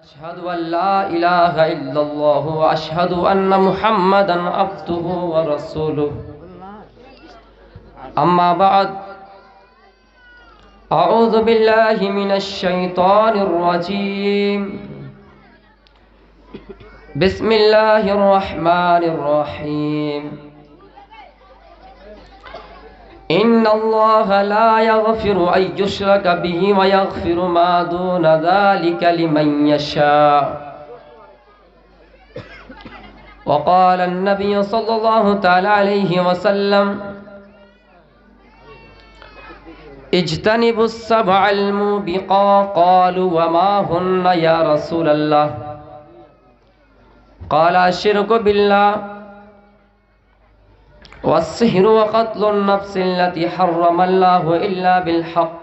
أشهد أن لا إله إلا الله وأشهد أن محمدا عبده ورسوله أما بعد أعوذ بالله من الشيطان الرجيم بسم الله الرحمن الرحيم إن الله لا يغفر أن يشرك به ويغفر ما دون ذلك لمن يشاء وقال النبي صلى الله تعالى عليه وسلم اجتنبوا السبع الموبقات قالوا وما هن يا رسول الله قال الشرك بالله والسحر وقتل النفس التي حرم الله إلا بالحق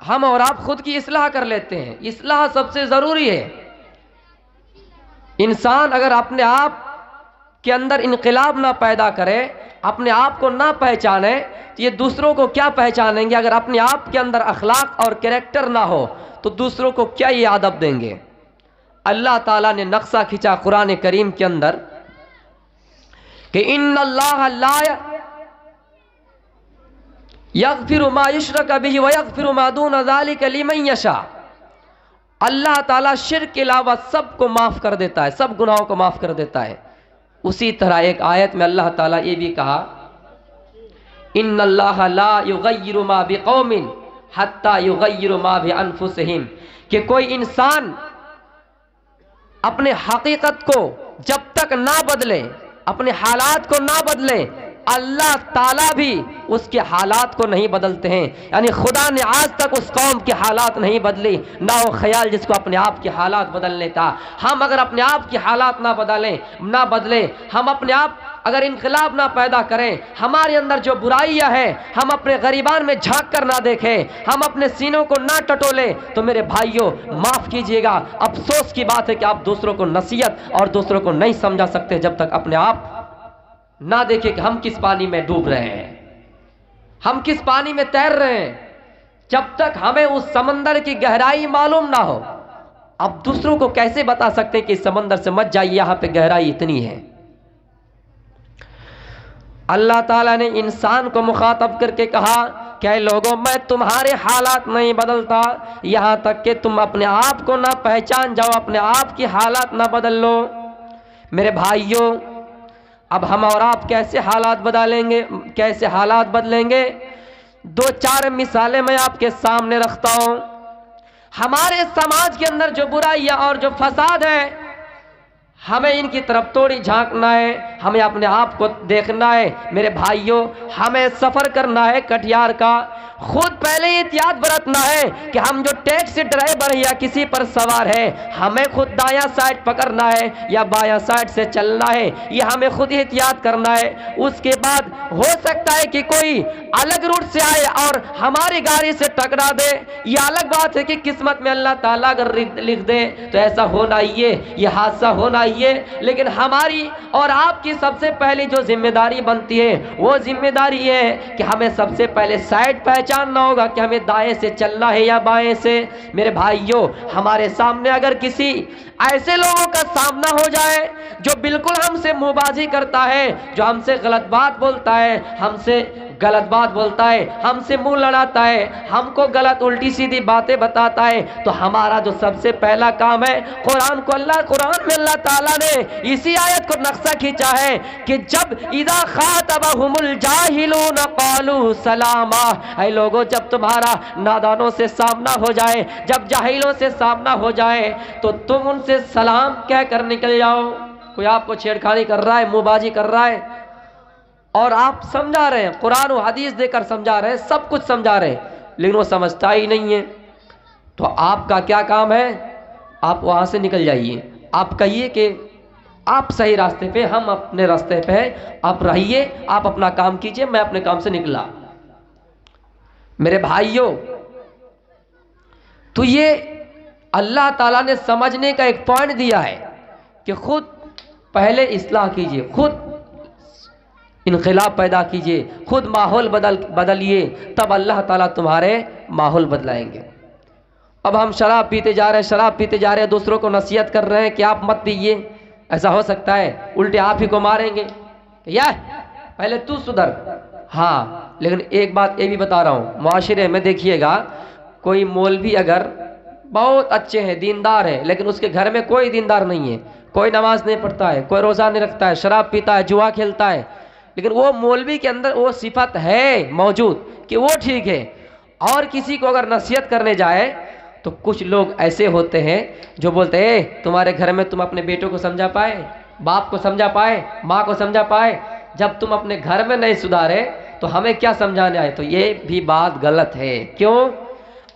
ہم اور آپ خود کی اصلاح کر لیتے ہیں. اصلاح سب سے ضروری ہے. انسان اگر اپنے آپ کے اندر انقلاب نہ پیدا کرے، اپنے آپ کو نہ پہچانے، تو یہ دوسروں کو کیا پہچانیں گے؟ اگر اپنے آپ کے اندر اخلاق اور کریکٹر نہ ہو تو دوسروں کو کیا یہ ادب دیں گے؟ اللہ تعالیٰ نے نقشہ کھینچا قرآن کریم کے اندر کہ ان اللہ لا یغفر ما یشرک بہ ویغفر ما دون ذلک لمن یشاء. اللہ تعالیٰ شرک کے علاوہ سب کو معاف کر دیتا ہے، سب گناہوں کو معاف کر دیتا ہے. اسی طرح ایک آیت میں اللہ تعالیٰ یہ بھی کہا ان اللہ لا یغیر ما بقوم حتی یغیر ما بانفسہم، کہ کوئی انسان اپنے حقیقت کو جب تک نہ بدلے، اپنے حالات کو نہ بدلے، اللہ تعالیٰ بھی اس کے حالات کو نہیں بدلتے ہیں. یعنی خدا نے آج تک اس قوم کے حالات نہیں بدلی، نہ وہ خیال جس کو اپنے آپ کے حالات بدلنے کا. ہم اگر اپنے آپ کے حالات نہ بدلیں، ہم اپنے آپ اگر انقلاب نہ پیدا کریں، ہمارے اندر جو برائیاں ہیں ہم اپنے غریبان میں جھانک کر نہ دیکھیں، ہم اپنے سینوں کو نہ ٹٹولیں، تو میرے بھائیوں معاف کیجئے گا، افسوس کی بات ہے کہ آپ دوسروں کو نصیحت اور دوسروں کو نہیں سمجھا سکتے جب تک اپنے آپ نہ دیکھیں کہ ہم کس پانی میں ڈوب رہے ہیں، ہم کس پانی میں تیر رہے ہیں. جب تک ہمیں اس سمندر کی گہرائی معلوم نہ ہو، اب دوسروں کو کیسے بتا سکتے ہیں کہ اس سمندر سے مت جائیے، یہاں پہ گہرائی اتنی ہے. اللہ تعالیٰ نے انسان کو مخاطب کر کے کہا کہ اے لوگوں، میں تمہارے حالات نہیں بدلتا یہاں تک کہ تم اپنے آپ کو نہ پہچان جاؤ، اپنے آپ کی حالات نہ بدل لو. میرے بھائیوں، اب ہم اور آپ کیسے حالات بدلیں گے؟ دو چار مثالیں میں آپ کے سامنے رکھتا ہوں. ہمارے سماج کے اندر جو برائیاں اور جو فساد ہے، ہمیں ان کی طرف تھوڑی جھانکنا ہے، ہمیں اپنے آپ کو دیکھنا ہے. میرے بھائیوں، ہمیں سفر کرنا ہے کٹیہار کا، خود پہلے احتیاط برتنا ہے کہ ہم جو ٹیکسی ڈرائیور یا کسی پر سوار ہے، ہمیں خود دایاں سائڈ پکڑنا ہے یا بایاں سائڈ سے چلنا ہے، یہ ہمیں خود احتیاط کرنا ہے. اس کے بعد ہو سکتا ہے کہ کوئی الگ روٹ سے آئے اور ہماری گاڑی سے ٹکرا دے، یہ الگ بات ہے کہ قسمت میں اللہ تعالیٰ اگر لکھ دے تو ایسا ہونا ہی ہے، یہ حادثہ ہونا ہی ہے. لیکن ہماری اور آپ کی سب سے پہلی جو ذمہ داری بنتی ہے وہ ذمہ داری یہ ہے کہ ہمیں سب سے پہلے سائڈ پہچاننا ہوگا کہ ہمیں دائیں سے چلنا ہے یا بائیں سے. میرے بھائیوں، ہمارے سامنے اگر کسی ایسے لوگوں کا سامنا ہو جائے جو بالکل ہم سے منہ بازی کرتا ہے، جو ہم سے غلط بات بولتا ہے، ہم سے منہ لڑاتا ہے، ہم کو غلط الٹی سیدھی باتیں بتاتا ہے، تو ہمارا جو سب سے پہلا کام ہے، قرآن میں اللہ تعالیٰ نے اسی آیت کو نقشہ کھینچا ہے کہ جب اذا خاطبہم الجاہلون قالوا سلاما، اے لوگوں، جب تمہارا نادانوں سے سامنا ہو جائے، جب جاہلوں سے سامنا ہو جائے تو تم ان سے سلام کہہ کر نکل جاؤ. کوئی آپ کو چھیڑکھانی کر رہا ہے، منہ بازی کر رہا ہے، اور آپ سمجھا رہے ہیں، قرآن و حدیث دے کر سمجھا رہے ہیں، سب کچھ سمجھا رہے ہیں، لیکن وہ سمجھتا ہی نہیں ہے، تو آپ کا کیا کام ہے؟ آپ وہاں سے نکل جائیے. آپ کہیے کہ آپ صحیح راستے پہ، ہم اپنے راستے پہ ہیں، آپ رہیے، آپ اپنا کام کیجئے، میں اپنے کام سے نکلا. میرے بھائیوں، تو یہ اللہ تعالیٰ نے سمجھنے کا ایک پوائنٹ دیا ہے کہ خود پہلے اصلاح کیجئے، خود انقلاب پیدا کیجئے، خود ماحول بدلیے، تب اللہ تعالیٰ تمہارے ماحول بدلائیں گے. اب ہم شراب پیتے جا رہے ہیں، دوسروں کو نصیحت کر رہے ہیں کہ آپ مت پیئے، ایسا ہو سکتا ہے الٹے آپ ہی کو ماریں گے کہ یا پہلے تو سدھر. ہاں، لیکن ایک بات یہ بھی بتا رہا ہوں، معاشرے میں دیکھیے گا، کوئی مولوی اگر بہت اچھے ہیں، دیندار ہیں، لیکن اس کے گھر میں کوئی دیندار نہیں ہے، کوئی نماز نہیں پڑھتا ہے، کوئی روزہ نہیں رکھتا ہے، شراب پیتا ہے، جوا کھیلتا ہے، لیکن وہ مولوی کے اندر وہ صفت ہے موجود کہ وہ ٹھیک ہے. اور کسی کو اگر نصیحت کرنے جائے تو کچھ لوگ ایسے ہوتے ہیں جو بولتے ہیں تمہارے گھر میں تم اپنے بیٹوں کو سمجھا پائے، باپ کو سمجھا پائے، ماں کو سمجھا پائے، جب تم اپنے گھر میں نہیں سدھارے تو ہمیں کیا سمجھانے آئے؟ تو یہ بھی بات غلط ہے. کیوں؟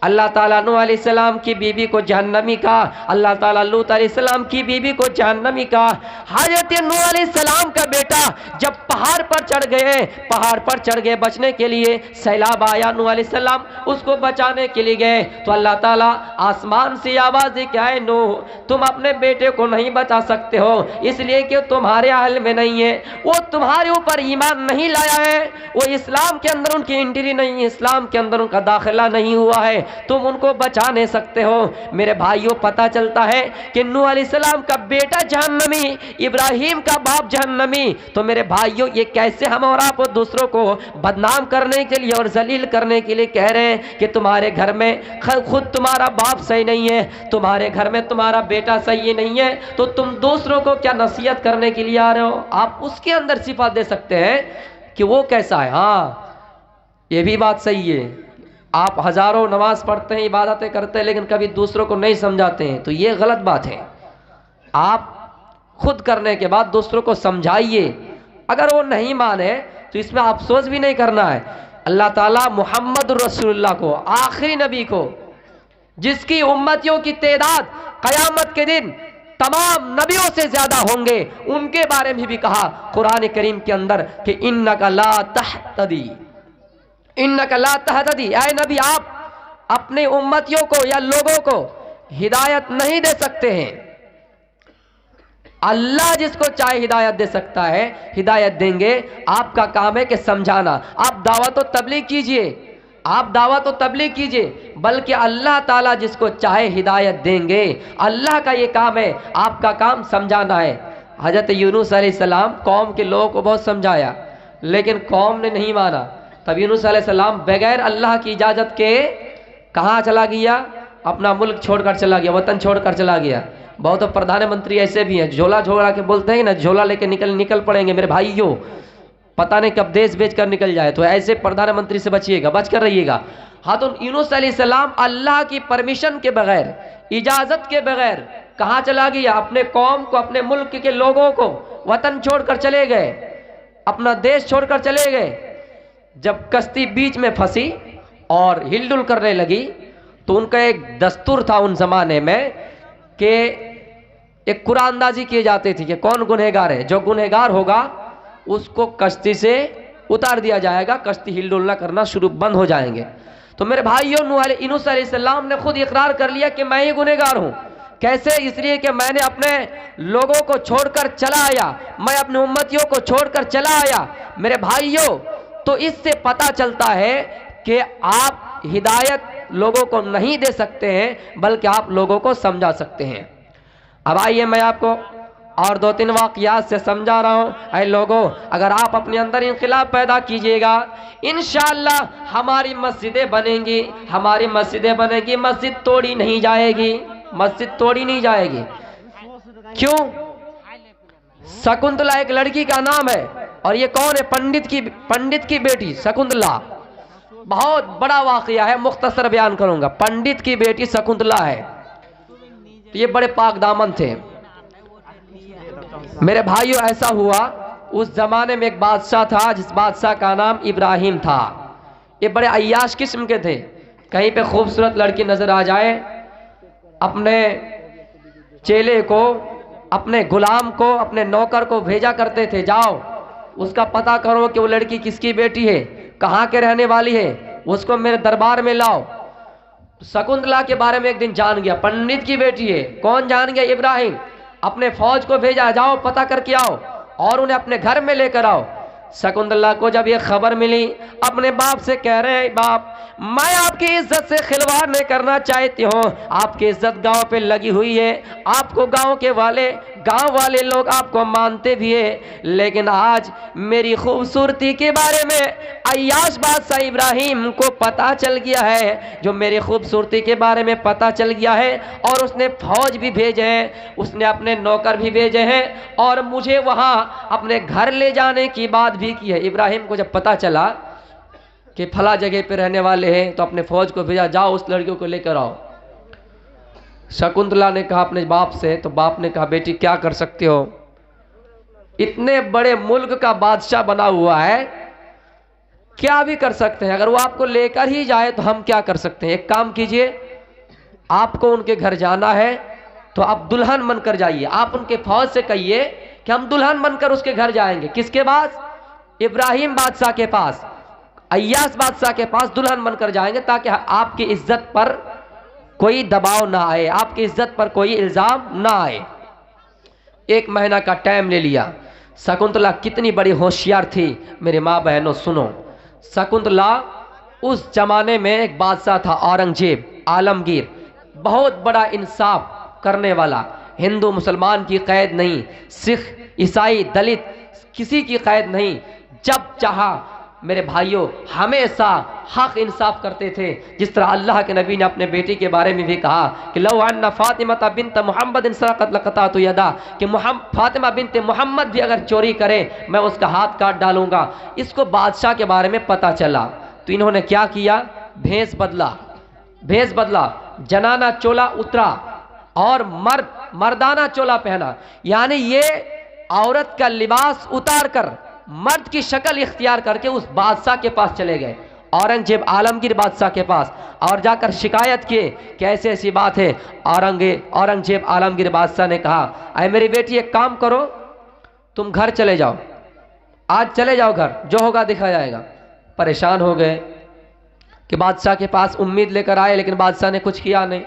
اللہ تعالیٰ نوح علیہ السلام کی بیوی کو جہنمی کہا، اللہ تعالیٰ لوط علیہ السلام کی بیوی کو جہنمی کہا۔ حضرت نوح علیہ السلام کا بیٹا جب پہاڑ پر چڑھ گئے بچنے کے لیے، سیلاب آیا، نوح علیہ السلام اس کو بچانے کے لیے گئے تو اللہ تعالیٰ آسمان سے آواز دی کہ اے نوح، تم اپنے بیٹے کو نہیں بچا سکتے ہو، اس لیے کہ تمہارے اہل میں نہیں ہے، وہ تمہارے اوپر ایمان نہیں لایا ہے، وہ اسلام کے اندر ان کی انٹری نہیں ہے، اسلام کے اندر ان کا داخلہ نہیں ہوا ہے، تم ان کو بچا نہیں سکتے ہو۔ میرے بھائیوں، پتہ چلتا ہے کہ نوح علیہ السلام کا بیٹا جہنمی، ابراہیم کا باپ جہنمی، تو میرے بھائیوں یہ کیسے ہم اور آپ دوسروں کو بدنام کرنے کے لیے اور ذلیل کرنے کے لیے کہہ رہے ہیں کہ تمہارے گھر میں خود تمہارا باپ صحیح نہیں ہے، تمہارے گھر میں تمہارا بیٹا صحیح نہیں ہے، تو تم دوسروں کو کیا نصیحت کرنے کے لیے آ رہے ہو؟ آپ اس کے اندر صفات دے سکتے ہیں کہ وہ کیسا ہے۔ ہاں، یہ بھی بات صحیح ہے، آپ ہزاروں نماز پڑھتے ہیں، عبادتیں کرتے ہیں، لیکن کبھی دوسروں کو نہیں سمجھاتے ہیں، تو یہ غلط بات ہے۔ آپ خود کرنے کے بعد دوسروں کو سمجھائیے، اگر وہ نہیں مانے تو اس میں افسوس بھی نہیں کرنا ہے۔ اللہ تعالیٰ محمد رسول اللہ کو، آخری نبی کو، جس کی امتیوں کی تعداد قیامت کے دن تمام نبیوں سے زیادہ ہوں گے، ان کے بارے میں بھی کہا قرآن کریم کے اندر کہ انک لا تہتدی، انک لا تہتدی، اے نبی آپ اپنے امتیوں کو یا لوگوں کو ہدایت نہیں دے سکتے ہیں، اللہ جس کو چاہے ہدایت دے سکتا ہے، ہدایت دیں گے۔ آپ کا کام ہے کہ سمجھانا، آپ دعوت و تبلیغ کیجئے، آپ دعوت و تبلیغ کیجئے، بلکہ اللہ تعالیٰ جس کو چاہے ہدایت دیں گے، اللہ کا یہ کام ہے، آپ کا کام سمجھانا ہے۔ حضرت یونس علیہ السلام قوم کے لوگوں کو بہت سمجھایا، لیکن قوم نے نہیں مانا، تب یونس علیہ السلام بغیر اللہ کی اجازت کے کہاں چلا گیا؟ اپنا ملک چھوڑ کر چلا گیا، وطن چھوڑ کر چلا گیا۔ بہت پردھان منتری ایسے بھی ہیں، جھولا جھولا کے بولتے ہیں نا، جھولا لے کے نکل پڑیں گے میرے بھائیوں، پتہ نہیں کب دیش بیچ کر نکل جائے، تو ایسے پردھان منتری سے بچیے گا، بچ کر رہیے گا۔ ہاں، تو یونس علیہ السلام اللہ کی پرمیشن کے بغیر، اجازت کے بغیر کہاں چلا گیا؟ اپنے قوم کو، اپنے ملک کے لوگوں کو وطن چھوڑ کر چلے گئے، اپنا دیش چھوڑ کر چلے گئے۔ جب کشتی بیچ میں پھنسی اور ہل ڈل کرنے لگی تو ان کا ایک دستور تھا ان زمانے میں کہ ایک قرآن اندازی کیے جاتے تھی کہ کون گنہگار ہے، جو گنہگار ہوگا اس کو کشتی سے اتار دیا جائے گا، کشتی ہل ڈل نہ کرنا بند ہو جائیں گے۔ تو میرے بھائیوں، یونس علیہ السلام نے خود اقرار کر لیا کہ میں ہی گنہگار ہوں۔ کیسے؟ اس لیے کہ میں نے اپنے لوگوں کو چھوڑ کر چلا آیا، میں اپنے امتیوں کو چھوڑ کر چلا آیا۔ میرے بھائیوں، تو اس سے پتہ چلتا ہے کہ آپ ہدایت لوگوں کو نہیں دے سکتے ہیں، بلکہ آپ لوگوں کو سمجھا سکتے ہیں۔ اب آئیے میں آپ کو اور 2-3 واقعات سے سمجھا رہا ہوں۔ اے لوگوں، اگر آپ اپنے اندر انقلاب پیدا کیجئے گا، انشاءاللہ ہماری مسجدیں بنیں گی، ہماری مسجدیں بنیں گی، مسجد توڑی نہیں جائے گی، مسجد توڑی نہیں جائے گی۔ کیوں؟ شکنتلا ایک لڑکی کا نام ہے، اور یہ کون ہے؟ پنڈت کی بیٹی شکنتلا۔ بہت بڑا واقعہ ہے، مختصر بیان کروں گا۔ پنڈت کی بیٹی شکنتلا ہے، یہ بڑے پاک دامن تھے۔ میرے بھائیوں، ایسا ہوا اس زمانے میں ایک بادشاہ تھا، جس بادشاہ کا نام ابراہیم تھا۔ یہ بڑے عیاش قسم کے تھے، کہیں پہ خوبصورت لڑکی نظر آ جائے، اپنے چیلے کو، اپنے غلام کو، اپنے نوکر کو بھیجا کرتے تھے، جاؤ اس کا پتہ کرو کہ وہ لڑکی کس کی بیٹی ہے، کہاں کے رہنے والی ہے، اس کو میرے دربار میں لاؤ۔ شکنتلا کے بارے میں ایک دن جان گیا، پنڈت کی بیٹی ہے۔ کون جان گیا؟ ابراہیم۔ اپنے فوج کو بھیجا، جاؤ پتہ کر کے آؤ اور انہیں اپنے گھر میں لے کر آؤ۔ شکنتلا کو جب یہ خبر ملی، اپنے باپ سے کہہ رہے ہیں، باپ میں آپ کی عزت سے کھلواڑ نہیں کرنا چاہتی ہوں، آپ کی عزت گاؤں پہ لگی ہوئی ہے، آپ کو گاؤں والے لوگ آپ کو مانتے بھی ہیں، لیکن آج میری خوبصورتی کے بارے میں عیاش بادشاہ ابراہیم کو پتہ چل گیا ہے، جو میری خوبصورتی کے بارے میں پتہ چل گیا ہے، اور اس نے فوج بھی بھیجے ہیں، اس نے اپنے نوکر بھی بھیجے ہیں، اور مجھے وہاں اپنے گھر لے جانے کی بات بھی کی ہے۔ ابراہیم کو جب پتہ چلا کہ پھلا جگہ پہ رہنے والے ہیں، تو اپنے فوج کو بھیجا، جاؤ اس لڑکیوں کو لے کر آؤ۔ شکنتلا نے کہا اپنے باپ سے، تو باپ نے کہا بیٹی کیا کر سکتے ہو، اتنے بڑے ملک کا بادشاہ بنا ہوا ہے، کیا بھی کر سکتے ہیں، اگر وہ آپ کو لے کر ہی جائے تو ہم کیا کر سکتے ہیں؟ ایک کام کیجئے، آپ کو ان کے گھر جانا ہے تو آپ دلہن بن کر جائیے، آپ ان کے فوج سے کہیے کہ ہم دلہن بن کر اس کے گھر جائیں گے۔ کس کے پاس؟ ابراہیم بادشاہ کے پاس، ایاس بادشاہ کے پاس دلہن بن کر جائیں گے، تاکہ آپ کی عزت پر کوئی دباؤ نہ آئے، آپ کی عزت پر کوئی الزام نہ آئے۔ 1 مہینہ کا ٹائم لے لیا۔ شکنتلا کتنی بڑی ہوشیار تھی میرے ماں بہنوں، سنو۔ شکنتلا اس زمانے میں ایک بادشاہ تھا اورنگزیب عالمگیر، بہت بڑا انصاف کرنے والا، ہندو مسلمان کی قید نہیں، سکھ عیسائی دلت کسی کی قید نہیں، جب چاہا میرے بھائیوں ہمیشہ حق انصاف کرتے تھے۔ جس طرح اللہ کے نبی نے اپنے بیٹی کے بارے میں بھی کہا کہ لو ان فاطمہ بنت محمد سرقت لقطعت یدا، کہ فاطمہ بنت محمد بھی اگر چوری کرے میں اس کا ہاتھ کاٹ ڈالوں گا۔ اس کو بادشاہ کے بارے میں پتہ چلا تو انہوں نے کیا کیا؟ بھیس بدلا، جنانا چولا اترا اور مردانہ چولا پہنا، یعنی یہ عورت کا لباس اتار کر مرد کی شکل اختیار کر کے اس بادشاہ کے پاس چلے گئے، اورنگزیب عالمگیر بادشاہ کے پاس، اور جا کر شکایت کیے کہ ایسی ایسی بات ہے۔ اورنگزیب عالمگیر بادشاہ نے کہا اے میری بیٹی ایک کام کرو، تم گھر چلے جاؤ، آج چلے جاؤ گھر، جو ہوگا دکھا جائے گا۔ پریشان ہو گئے کہ بادشاہ کے پاس امید لے کر آئے، لیکن بادشاہ نے کچھ کیا نہیں۔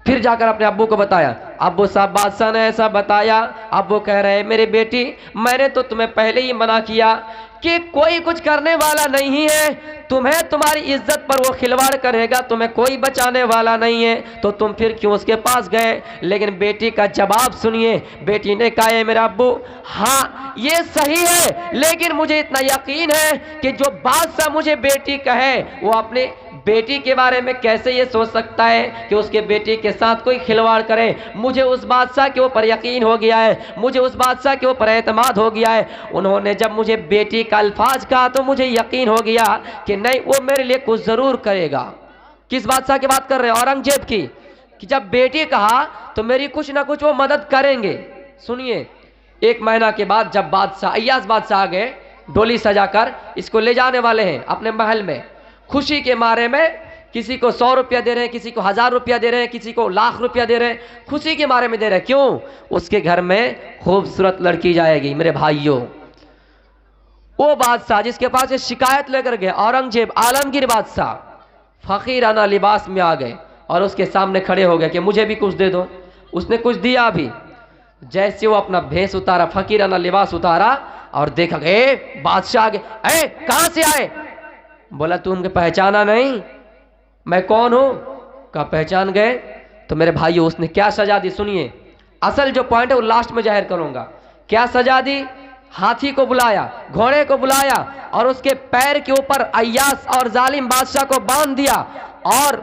پھر جا کر اپنے ابو کو بتایا، ابو صاحب بادشاہ نے ایسا بتایا۔ ابو کہہ رہے میری بیٹی میں نے تو تمہیں پہلے ہی منع کیا کہ کوئی کچھ کرنے والا نہیں ہے، تمہیں تمہاری عزت پر وہ کھلواڑ کرے گا، تمہیں کوئی بچانے والا نہیں ہے، تو تم پھر کیوں اس کے پاس گئے؟ لیکن بیٹی کا جواب سنیے، بیٹی نے کہا ہے میرا ابو ہاں یہ صحیح ہے، لیکن مجھے اتنا یقین ہے کہ جو بادشاہ مجھے بیٹی کہے وہ اپنے بیٹی کے بارے میں کیسے یہ سوچ سکتا ہے کہ اس کے بیٹی کے ساتھ کوئی کھلواڑ کرے؟ مجھے اس بادشاہ کے اوپر یقین ہو گیا ہے، مجھے اس بادشاہ کے اوپر اعتماد ہو گیا ہے۔ انہوں نے جب مجھے بیٹی کا الفاظ کہا تو مجھے یقین ہو گیا کہ نہیں وہ میرے لیے کچھ ضرور کرے گا۔ کس بادشاہ کی بات کر رہے ہیں؟ اورنگزیب کی، کہ جب بیٹی کہا تو میری کچھ نہ کچھ وہ مدد کریں گے۔ سنیے 1 مہینہ کے بعد جب بادشاہ ایاس بادشاہ آ گئے، ڈولی سجا کر اس کو لے جانے والے ہیں اپنے محل میں، خوشی کے مارے میں کسی کو 100 روپیہ دے رہے ہیں، کسی کو 1000 روپیہ دے رہے ہیں، کسی کو 1,00,000 روپیہ دے رہے ہیں، خوشی کے مارے میں دے رہے ہیں۔ کیوں؟ اس کے گھر میں خوبصورت لڑکی جائے گی۔ میرے بھائیوں وہ بادشاہ جس کے پاس یہ شکایت لے کر گئے، اورنگزیب عالمگیر بادشاہ فقیرانہ لباس میں آ گئے اور اس کے سامنے کھڑے ہو گئے کہ مجھے بھی کچھ دے دو۔ اس نے کچھ دیا بھی، جیسے وہ اپنا بھیس اتارا، فقیرانہ لباس اتارا اور دیکھا کہ بادشاہ آگے، کہاں سے آئے؟ بولا تم کے پہچانا نہیں میں کون ہوں؟ کہا پہچان گئے۔ تو میرے بھائیو اس نے کیا سزا دی سنیے، اصل جو پوائنٹ ہے وہ لاسٹ میں ظاہر کروں گا۔ کیا سزا دی؟ ہاتھی کو بلایا، گھوڑے کو بلایا اور اس کے پیر کے اوپر ایاس اور ظالم بادشاہ کو باندھ دیا، اور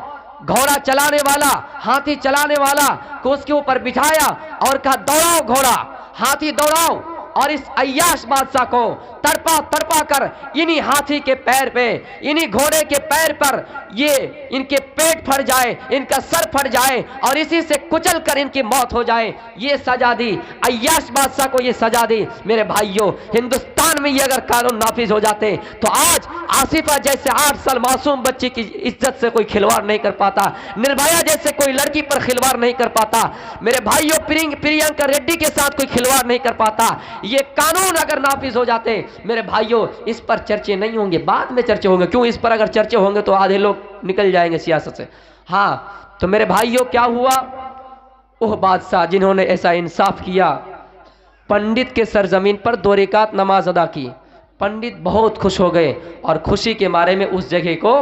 گھوڑا چلانے والا، ہاتھی چلانے والا کو اس کے اوپر بٹھایا اور کہا دوڑاؤ گھوڑا، ہاتھی دوڑاؤ، اور اس ایاس بادشاہ کو تڑپا تڑپا کر انہی ہاتھی کے پیر پہ، انہی گھوڑے کے پیر پر یہ ان کے پیٹ پھٹ جائے، ان کا سر پھٹ جائے اور اسی سے کچل کر ان کی موت ہو جائے، یہ سزا دی ایاس بادشاہ کو، یہ سزا دی۔ میرے بھائیوں ہندوستان میں یہ اگر قانون نافذ ہو جاتے تو آج آصفہ جیسے 8 سال معصوم بچی کی عزت سے کوئی کھلواڑ نہیں کر پاتا، نربھیا جیسے کوئی لڑکی پر کھلواڑ نہیں کر پاتا، میرے بھائیوں پرینکا ریڈی کے ساتھ کوئی کھلواڑ نہیں کر پاتا۔ یہ قانون اگر نافذ ہو جاتے میرے بھائیوں اس پر چرچے نہیں ہوں گے، بعد میں چرچے ہوں گے، کیوں اس پر اگر چرچے ہوں گے تو آدھے لوگ نکل جائیں گے سیاست سے۔ ہاں تو میرے بھائیوں کیا ہوا؟ وہ بادشاہ جنہوں نے ایسا انصاف کیا، پنڈت کے سرزمین پر 2 رکعت نماز ادا کی، پنڈت بہت خوش ہو گئے اور خوشی کے مارے میں اس جگہ کو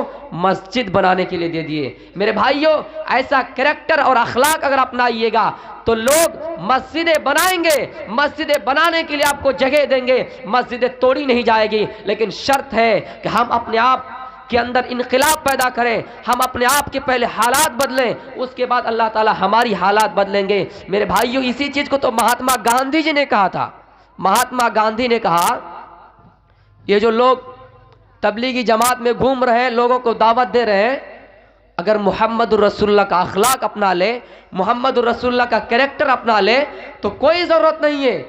مسجد بنانے کے لیے دے دیے۔ میرے بھائیوں ایسا کریکٹر اور اخلاق اگر اپنائیے گا تو لوگ مسجدیں بنائیں گے، مسجدیں بنانے کے لیے آپ کو جگہ دیں گے، مسجدیں توڑی نہیں جائے گی، لیکن شرط ہے کہ ہم اپنے آپ کے اندر انقلاب پیدا کریں، ہم اپنے آپ کے پہلے حالات بدلیں، اس کے بعد اللہ تعالی ہماری حالات بدلیں گے۔ میرے بھائیوں اسی چیز کو تو مہاتما گاندھی جی نے کہا تھا۔ مہاتما گاندھی نے کہا یہ جو لوگ تبلیغی جماعت میں گھوم رہے ہیں، لوگوں کو دعوت دے رہے ہیں، اگر محمد الرسول اللہ کا اخلاق اپنا لے، محمد الرسول اللہ کا کریکٹر اپنا لے تو کوئی ضرورت نہیں ہے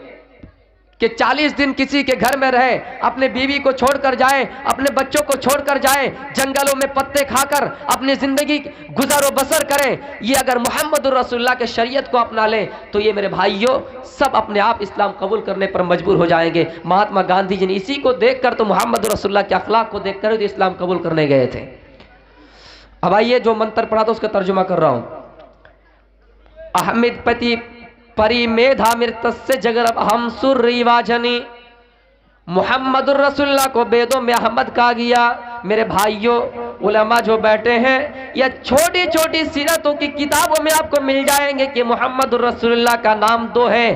کہ 40 دن کسی کے گھر میں رہے، اپنے بیوی کو چھوڑ کر جائے، اپنے بچوں کو چھوڑ کر جائے، جنگلوں میں پتے کھا کر اپنی زندگی گزر و بسر کریں، یہ اگر محمد الرسول اللہ کے شریعت کو اپنا لیں تو یہ میرے بھائیوں سب اپنے آپ اسلام قبول کرنے پر مجبور ہو جائیں گے۔ مہاتما گاندھی جی نے اسی کو دیکھ کر تو محمد الرسول اللہ کے اخلاق کو دیکھ کر تو اسلام قبول کرنے گئے تھے۔ اب آئیے جو منتر پڑھا تھا اس کا ترجمہ کر رہا ہوں۔ احمد پتی پری میدھا مرتس جگرب ہم سر ریواجنی، محمد الرسول اللہ کو بیدوں میں احمد کہا گیا۔ میرے بھائیوں علماء جو بیٹھے ہیں یا چھوٹی چھوٹی سیرتوں کی کتابوں میں آپ کو مل جائیں گے کہ محمد الرسول اللہ کا نام دو ہے،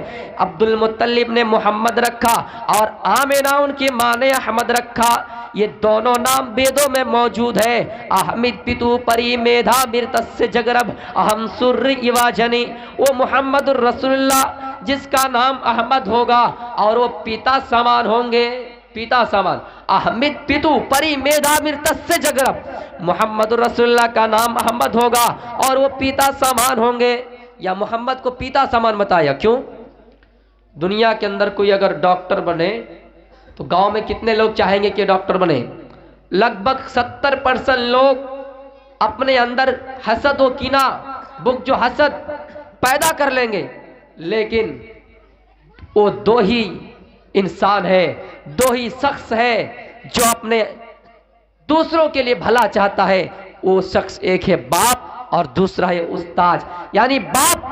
عبد المطلب نے محمد رکھا اور آمنہ ان کی ماں نے احمد رکھا، یہ دونوں نام بیدوں میں موجود ہے۔ احمد پتو پری میدھا مرتس جگرب اہم سر ایواجنی، وہ محمد الرسول اللہ جس کا نام احمد ہوگا اور وہ پیتا سامان ہوں گے، پیتا سامان۔ احمد پتو پری میدھا مرتس جگرب، محمد الرسول اللہ کا نام احمد ہوگا اور وہ پیتا سامان ہوں گے۔ یا محمد کو پیتا سامان بتایا کیوں؟ دنیا کے اندر کوئی اگر ڈاکٹر بنے تو گاؤں میں کتنے لوگ چاہیں گے کہ ڈاکٹر بنے؟ لگ بھگ 70% لوگ اپنے اندر حسد و کینہ، بغض جو حسد پیدا کر لیں گے، لیکن وہ دو ہی انسان ہے، دو ہی شخص ہے جو اپنے دوسروں کے لیے بھلا چاہتا ہے۔ وہ شخص ایک ہے باپ اور دوسرا ہے استاد۔ یعنی باپ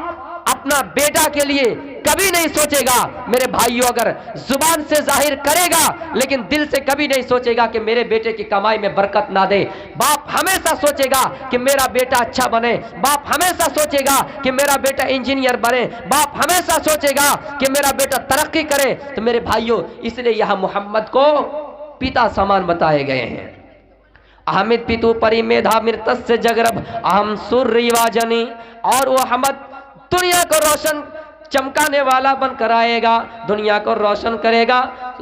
اپنا بیٹا کے لیے کبھی نہیں سوچے گا میرے بھائیوں، اگر زبان سے ظاہر کرے گا لیکن دل سے کبھی نہیں سوچے گا کہ میرے بیٹے کی کمائی میں برکت نہ دے۔ باپ ہمیشہ سوچے گا کہ میرا بیٹا اچھا بنے، باپ ہمیشہ سوچے گا کہ میرا بیٹا انجینئر بنے، باپ ہمیشہ سوچے گا کہ میرا بیٹا ترقی کرے۔ تو میرے بھائیوں اس لیے یہاں محمد کو پیتا سامان بتائے گئے ہیں۔ احمد پیتو پری میدھا مرتس سے جگرب اہم سر ریواجنی، اور وہ احمد دنیا کو روشن چمکانے والا بن کر آئے گا، دنیا کو روشن کرے گا،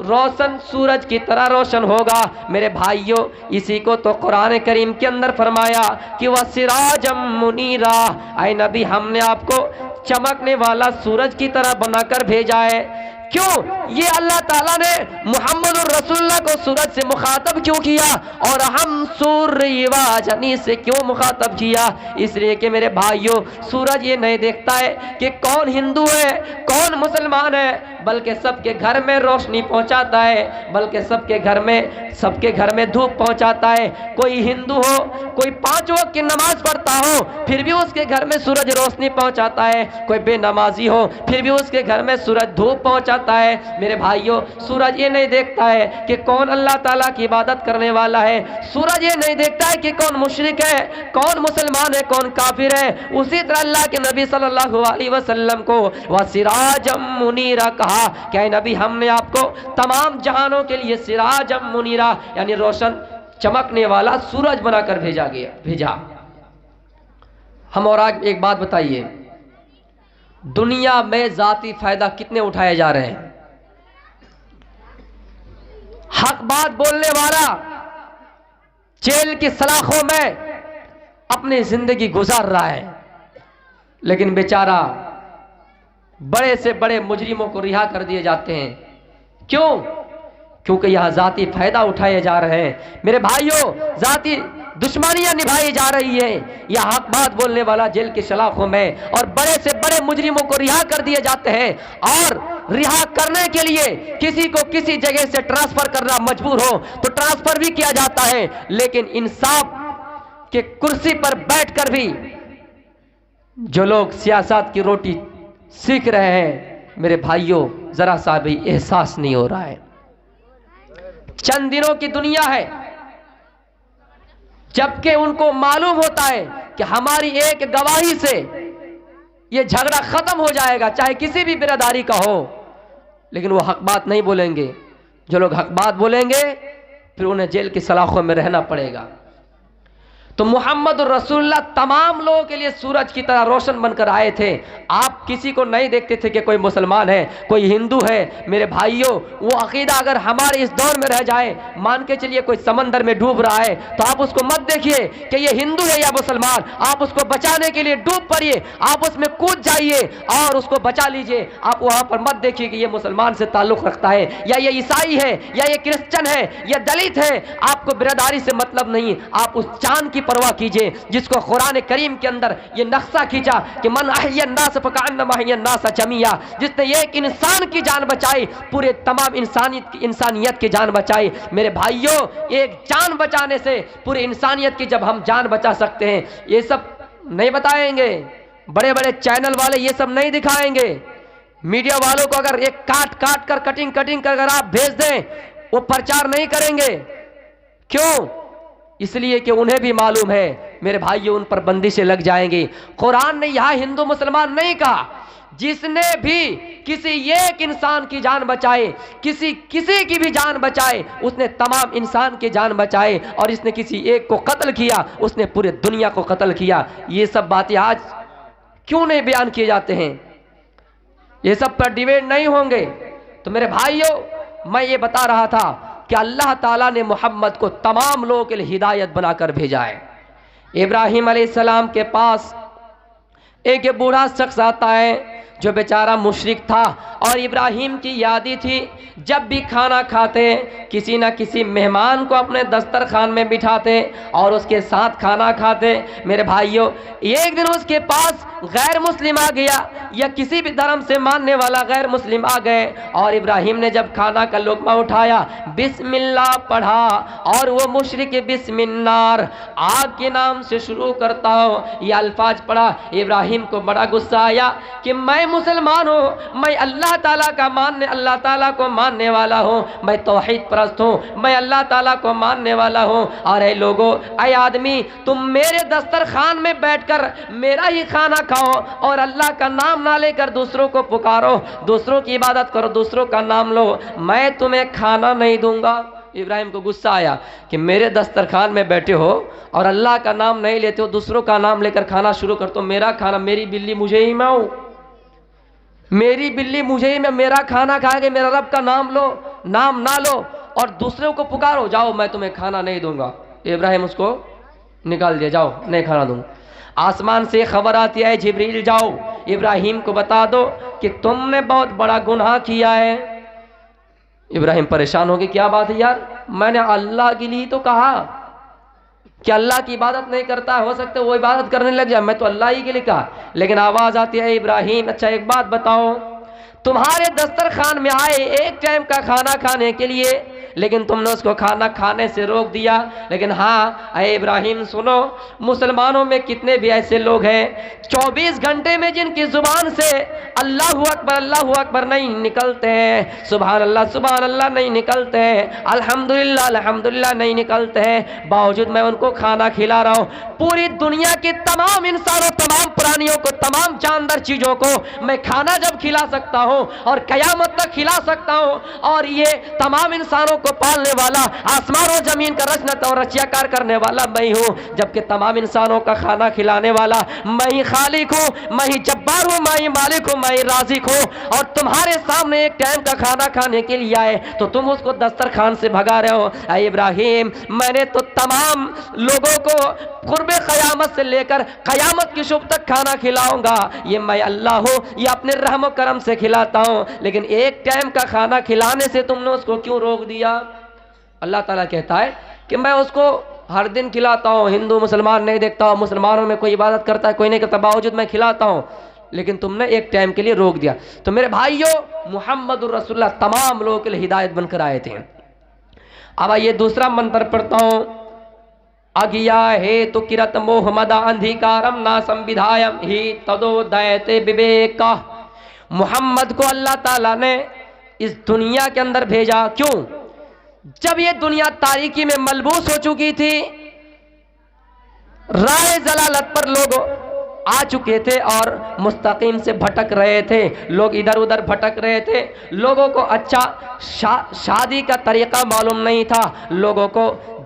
روشن سورج کی طرح روشن ہوگا۔ میرے بھائیوں اسی کو تو قرآن کریم کے اندر فرمایا کہ وَسِرَاجًا مُنِيرًا، اے نبی ہم نے آپ کو چمکنے والا سورج کی طرح بنا کر بھیجا ہے۔ کیوں یہ اللہ تعالیٰ نے محمد الرسول اللہ کو سورج سے مخاطب کیوں کیا اور ہم سور ایواجنی سے کیوں مخاطب کیا؟ اس لیے کہ میرے بھائیوں سورج یہ نہیں دیکھتا ہے کہ کون ہندو ہے کون مسلمان ہے، بلکہ سب کے گھر میں روشنی پہنچاتا ہے، بلکہ سب کے گھر میں دھوپ پہنچاتا ہے۔ کوئی ہندو ہو، کوئی 5 وقت کی نماز پڑھتا ہو پھر بھی اس کے گھر میں سورج روشنی پہنچاتا ہے، کوئی بے نمازی ہو پھر بھی اس کے گھر میں سورج دھوپ پہنچاتا ہے۔ میرے بھائیوں سورج یہ نہیں دیکھتا ہے کہ کون اللہ تعالیٰ کی عبادت کرنے والا ہے، سورج یہ نہیں دیکھتا ہے کہ کون مشرک ہے، کون مسلمان ہے، کون کافر ہے۔ اسی طرح اللہ کے نبی صلی اللہ علیہ وسلم کو وَسِرَاجًا مُنِيرًا کہا کہ اے نبی ہم نے آپ کو تمام جہانوں کے لیے سراجًا منیرا یعنی روشن چمکنے والا سورج بنا کر بھیجا۔ ہم اور آج ایک بات بتائیے، دنیا میں ذاتی فائدہ کتنے اٹھائے جا رہے ہیں؟ حق بات بولنے والا جیل کی سلاخوں میں اپنی زندگی گزار رہا ہے، لیکن بیچارہ بڑے سے بڑے مجرموں کو رہا کر دیے جاتے ہیں۔ کیوں؟ کیونکہ یہاں ذاتی فائدہ اٹھائے جا رہے ہیں۔ میرے بھائیوں ذاتی دشمنیاں نبھائی جا رہی ہیں، یہ حق بات بولنے والا جیل کی سلاخوں میں، اور بڑے سے بڑے مجرموں کو رہا کر دیے جاتے ہیں، اور رہا کرنے کے لیے کسی کو کسی جگہ سے ٹرانسفر کرنا مجبور ہو تو ٹرانسفر بھی کیا جاتا ہے، لیکن انصاف کے کرسی پر بیٹھ کر بھی جو لوگ سیاست کی روٹی سیکھ رہے ہیں میرے بھائیوں ذرا سا بھی احساس نہیں ہو رہا ہے۔ چند دنوں کی دنیا ہے، جبکہ ان کو معلوم ہوتا ہے کہ ہماری ایک گواہی سے یہ جھگڑا ختم ہو جائے گا، چاہے کسی بھی برادری کا ہو، لیکن وہ حق بات نہیں بولیں گے۔ جو لوگ حق بات بولیں گے پھر انہیں جیل کی سلاخوں میں رہنا پڑے گا۔ تو محمد رسول اللہ تمام لوگوں کے لیے سورج کی طرح روشن بن کر آئے تھے. آپ کسی کو نہیں دیکھتے تھے کہ کوئی مسلمان ہے, کوئی ہندو ہے. میرے بھائیوں, وہ عقیدہ اگر ہمارے اس دور میں رہ جائے, مان کے چلیے کوئی سمندر میں ڈوب رہا ہے تو آپ اس کو مت دیکھیے کہ یہ ہندو ہے یا مسلمان, آپ اس کو بچانے کے لیے ڈوب پڑیے, آپ اس میں کود جائیے اور اس کو بچا لیجئے. آپ وہاں پر مت دیکھیے کہ یہ مسلمان سے تعلق رکھتا ہے یا یہ عیسائی ہے یا یہ کرسچن ہے یا دلت ہے. آپ کو برادری سے مطلب نہیں, آپ اس جان کی پرواہ کیجئے جس کو قرآن کریم کے اندر یہ نقشہ کھینچا کہ من احیی الناس فکأنما احیی الناس جمیعا, جس نے ایک انسان کی جان بچائی پورے تمام انسانیت کی جان بچائی. میرے بھائیوں, ایک جان بچانے سے پورے انسانیت کی جب ہم جان بچا سکتے ہیں, یہ سب نہیں بتائیں گے, بڑے بڑے چینل والے یہ سب نہیں دکھائیں گے. میڈیا والوں کو اگر ایک کاٹ کاٹ کر کٹنگ کر اگر آپ بھیج دیں, وہ پرچار نہیں کریں گے. کیوں؟ اس لیے کہ انہیں بھی معلوم ہے میرے بھائیوں ان پر بندشیں لگ جائیں گی. قرآن نے یہاں ہندو مسلمان نہیں کہا, جس نے بھی کسی ایک انسان کی جان بچائے, کسی کی بھی جان بچائے, اس نے تمام انسان کی جان بچائے, اور اس نے کسی ایک کو قتل کیا اس نے پورے دنیا کو قتل کیا. یہ سب باتیں آج کیوں نہیں بیان کیے جاتے ہیں؟ یہ سب پر ڈیبیٹ نہیں ہوں گے. تو میرے بھائیوں, میں یہ بتا رہا تھا کہ اللہ تعالیٰ نے محمد کو تمام لوگوں کے لیے ہدایت بنا کر بھیجا ہے. ابراہیم علیہ السلام کے پاس ایک بوڑھا شخص آتا ہے جو بیچارہ مشرک تھا, اور ابراہیم کی یادی تھی جب بھی کھانا کھاتے کسی نہ کسی مہمان کو اپنے دسترخوان میں بٹھاتے اور اس کے ساتھ کھانا کھاتے. میرے بھائیوں, ایک دن اس کے پاس غیر مسلم آ گیا یا کسی بھی دھرم سے ماننے والا غیر مسلم آ گئے, اور ابراہیم نے جب کھانا کا لقمہ اٹھایا بسم اللہ پڑھا, اور وہ مشرک بسم النار, آگ کے نام سے شروع کرتا ہوں, یہ الفاظ پڑھا. ابراہیم کو بڑا غصہ آیا کہ میں مسلمان ہوں, میں اللہ تعالیٰ کو ماننے والا ہوں, میں توحید پرست ہوں, میں اللہ تعالیٰ کو ماننے والا ہوں, اور اے لوگوں, اے آدمی, تم میرے دسترخوان میں بیٹھ کر میرا ہی کھانا کھاؤ اور اللہ کا نام نہ لے کر دوسروں کو پکارو, دوسروں کی عبادت کرو, دوسروں کا نام لو, میں تمہیں کھانا نہیں دوں گا. ابراہیم کو غصہ آیا کہ میرے دسترخوان میں بیٹھے ہو اور اللہ کا نام نہیں لیتے ہو, دوسروں کا نام لے کر کھانا شروع کر, تو میرا کھانا, میری بلی مجھے ہی ماؤ, میری بلی مجھے ہی میں, میرا کھانا کھائے گے, میرا رب کا نام لو, نام نہ لو اور دوسروں کو پکارو, جاؤ میں تمہیں کھانا نہیں دوں گا. ابراہیم اس کو نکال دیا, جاؤ نہیں کھانا دوں. آسمان سے خبر آتی ہے, جبریل جاؤ ابراہیم کو بتا دو کہ تم نے بہت بڑا گناہ کیا ہے. ابراہیم پریشان ہو گئے, کیا بات ہے یار, میں نے اللہ کے لیے تو کہا کہ اللہ کی عبادت نہیں کرتا, ہو سکتا ہے وہ عبادت کرنے لگ جائے, میں تو اللہ ہی کے لیے کہا. لیکن آواز آتی ہے, ابراہیم اچھا ایک بات بتاؤ, تمہارے دسترخوان میں آئے ایک ٹائم کا کھانا کھانے کے لیے, لیکن تم نے اس کو کھانا کھانے سے روک دیا. لیکن ہاں اے ابراہیم سنو, مسلمانوں میں کتنے بھی ایسے لوگ ہیں 24 گھنٹے میں جن کی زبان سے اللہ اکبر نہیں نکلتے ہیں, سبحان اللہ نہیں نکلتے ہیں, الحمدللہ نہیں نکلتے ہیں, باوجود میں ان کو کھانا کھلا رہا ہوں. پوری دنیا کے تمام انسانوں, تمام پرانیوں کو, تمام جاندار چیزوں کو میں کھانا جب کھلا سکتا ہوں اور قیامت تک کھلا سکتا ہوں, اور یہ تمام انسانوں کو پالنے والا, آسمان و زمین کا رچنا اور رچیا کار کرنے والا میں ہوں, جبکہ تمام انسانوں کا کھانا کھلانے والا میں ہی خالق ہوں, میں ہی جبار ہوں, میں ہی مالک ہوں, میں ہی رازق ہوں. اور تمہارے سامنے ایک ٹائم کا کھانا کھانے کے لیے آئے تو تم اس کو دسترخوان سے بھگا رہے ہو. اے ابراہیم, میں نے تو تمام لوگوں کو قرب قیامت سے لے کر قیامت کی شب تک کھانا کھلاؤں گا, یہ میں اللہ ہوں, یہ اپنے رحم و کرم سے کھلاتا ہوں, لیکن ایک ٹائم کا کھانا کھلانے سے تم نے اس کو کیوں روک دیا؟ اللہ تعالیٰ کہتا ہے کہ میں اس کو ہر دن کھلاتا ہوں, ہندو مسلمان نہیں دیکھتا ہوں, مسلمانوں میں کوئی عبادت کرتا ہے کوئی نہیں کرتا, باوجود میں کھلاتا ہوں, لیکن تم نے ایک ٹائم کے لیے روک دیا. تو میرے بھائیوں, محمد الرسول اللہ تمام لوگوں کے لیے ہدایت بن کر آئے تھے. اب یہ دوسرا منتر پڑھتا ہوں, اگیا ہے تو کرت محمد اندھیکارم نا سمبدھایم ہی تدو دیتے ببیکا. محمد کو اللہ تعالیٰ نے اس دنیا کے اندر بھیجا, کیوں؟ جب یہ دنیا تاریکی میں ملبوس ہو چکی تھی, راہ ضلالت پر لوگ آ چکے تھے اور مستقیم سے بھٹک رہے تھے, لوگ ادھر ادھر بھٹک رہے تھے, لوگوں کو اچھا شادی کا طریقہ معلوم نہیں تھا, لوگوں کو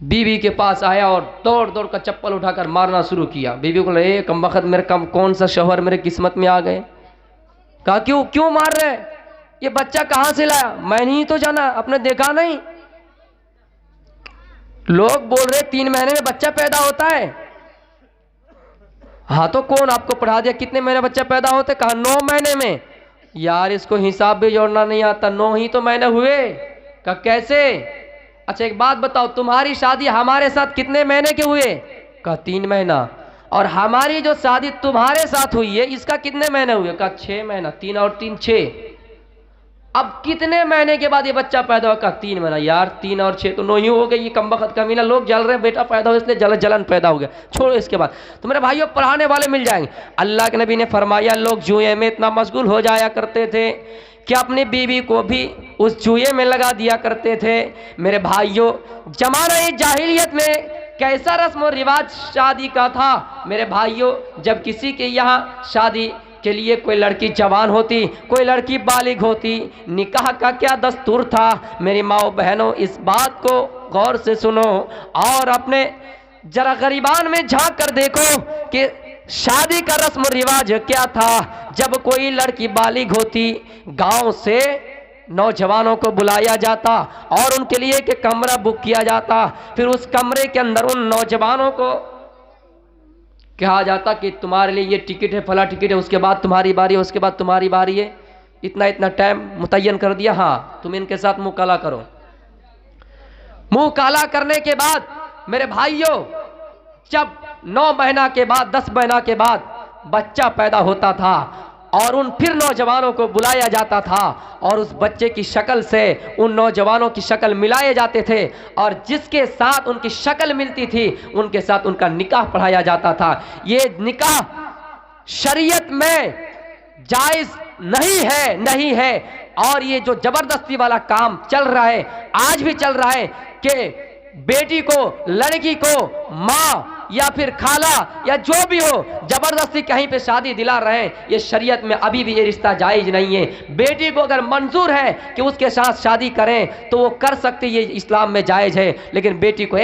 بیوی کے پاس آیا اور دوڑ دوڑ کر چپل اٹھا کر مارنا شروع کیا. بیوی کو لگا کم وقت میرے کون سا شوہر میرے قسمت میں آ گئے. کہا کیوں مار رہے, یہ بچہ کہاں سے لایا؟ میں نہیں تو جانا, آپ نے دیکھا نہیں؟ لوگ بول رہے 3 مہینے میں بچہ پیدا ہوتا ہے. ہاں تو کون آپ کو پڑھا دیا کتنے مہینے بچہ پیدا ہوتے؟ کہا 9 مہینے میں. یار اس کو حساب بھی جوڑنا نہیں آتا, 9 ہی تو مہینے ہوئے. کہا کیسے؟ اچھا ایک بات بتاؤ, تمہاری شادی ہمارے ساتھ کتنے مہینے کے ہوئے؟ کہا 3 مہینہ. اور ہماری جو شادی تمہارے ساتھ ہوئی ہے اس کا کتنے مہینے ہوئے؟ کہا 6 مہینہ. 3 اور 3 6. اب کتنے مہینے کے بعد یہ بچہ پیدا ہوا؟ کہا 3 مہینہ. یار 3 اور 6 تو 9 ہی ہو گئے. یہ کم وقت کمینہ, لوگ جل رہے ہیں بیٹا پیدا ہو اس لیے جلن پیدا ہو گیا, چھوڑو اس کے بعد. تو میرے بھائیوں پڑھانے والے مل جائیں گے. اللہ کے نبی نے فرمایا لوگ جوئے میں اتنا مشغول ہو جایا کرتے تھے کہ اپنی بیوی کو بھی اس جوئے میں لگا دیا کرتے تھے. میرے بھائیوں زمانہ جاہلیت میں کیسا رسم و رواج شادی کا تھا؟ میرے بھائیوں جب کسی کے یہاں شادی کے لیے کوئی لڑکی جوان ہوتی, کوئی لڑکی بالغ ہوتی, نکاح کا کیا دستور تھا؟ میری ماؤں بہنوں اس بات کو غور سے سنو اور اپنے ذرا غریبان میں جھانک کر دیکھو کہ شادی کا رسم و رواج کیا تھا. جب کوئی لڑکی بالغ ہوتی گاؤں سے نوجوانوں کو بلایا جاتا اور ان کے لیے ایک کمرہ بک کیا جاتا. پھر اس کمرے کے اندر ان نوجوانوں کو کہا جاتا کہ تمہارے لیے یہ ٹکٹ ہے, فلاں ٹکٹ ہے, اس کے بعد تمہاری باری ہے, اس کے بعد تمہاری باری ہے, اتنا ٹائم متعین کر دیا, ہاں تم ان کے ساتھ منہ کالا کرو. منہ کالا کرنے کے بعد میرے بھائیوں جب 9 مہینہ کے بعد 10 مہینہ کے بعد بچہ پیدا ہوتا تھا اور ان پھر نوجوانوں کو بلایا جاتا تھا اور اس بچے کی شکل سے ان نوجوانوں کی شکل ملائے جاتے تھے اور جس کے ساتھ ان کی شکل ملتی تھی ان کے ساتھ ان کا نکاح پڑھایا جاتا تھا. یہ نکاح شریعت میں جائز نہیں ہے. اور یہ جو زبردستی والا کام چل رہا ہے, آج بھی چل رہا ہے کہ بیٹی کو, لڑکی کو ماں یا پھر خالہ یا جو بھی ہو زبردستی کہیں پہ شادی دلا رہے ہیں, یہ شریعت میں ابھی بھی یہ رشتہ جائز نہیں ہے. بیٹی کو اگر منظور ہے کہ اس کے ساتھ شادی کریں تو وہ کر سکتی, یہ اسلام میں جائز ہے. لیکن بیٹی کو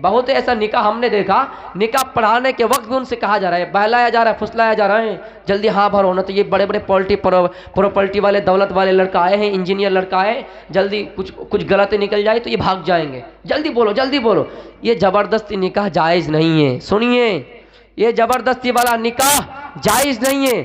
بہت ایسا نکاح ہم نے دیکھا, نکاح پڑھانے کے وقت بھی ان سے کہا جا رہا ہے, بہلایا جا رہا ہے, پھسلایا جا رہا ہے, جلدی ہاں بھرو نا. تو یہ بڑے بڑے پراپرٹی والے دولت والے لڑکا آئے ہیں, انجینئر لڑکا آئے, جلدی کچھ غلط نکل جائے تو یہ بھاگ جائیں گے, جلدی بولو. یہ زبردستی نکاح جائز نہیں ہے. سنیے, یہ زبردستی والا نکاح جائز نہیں ہے.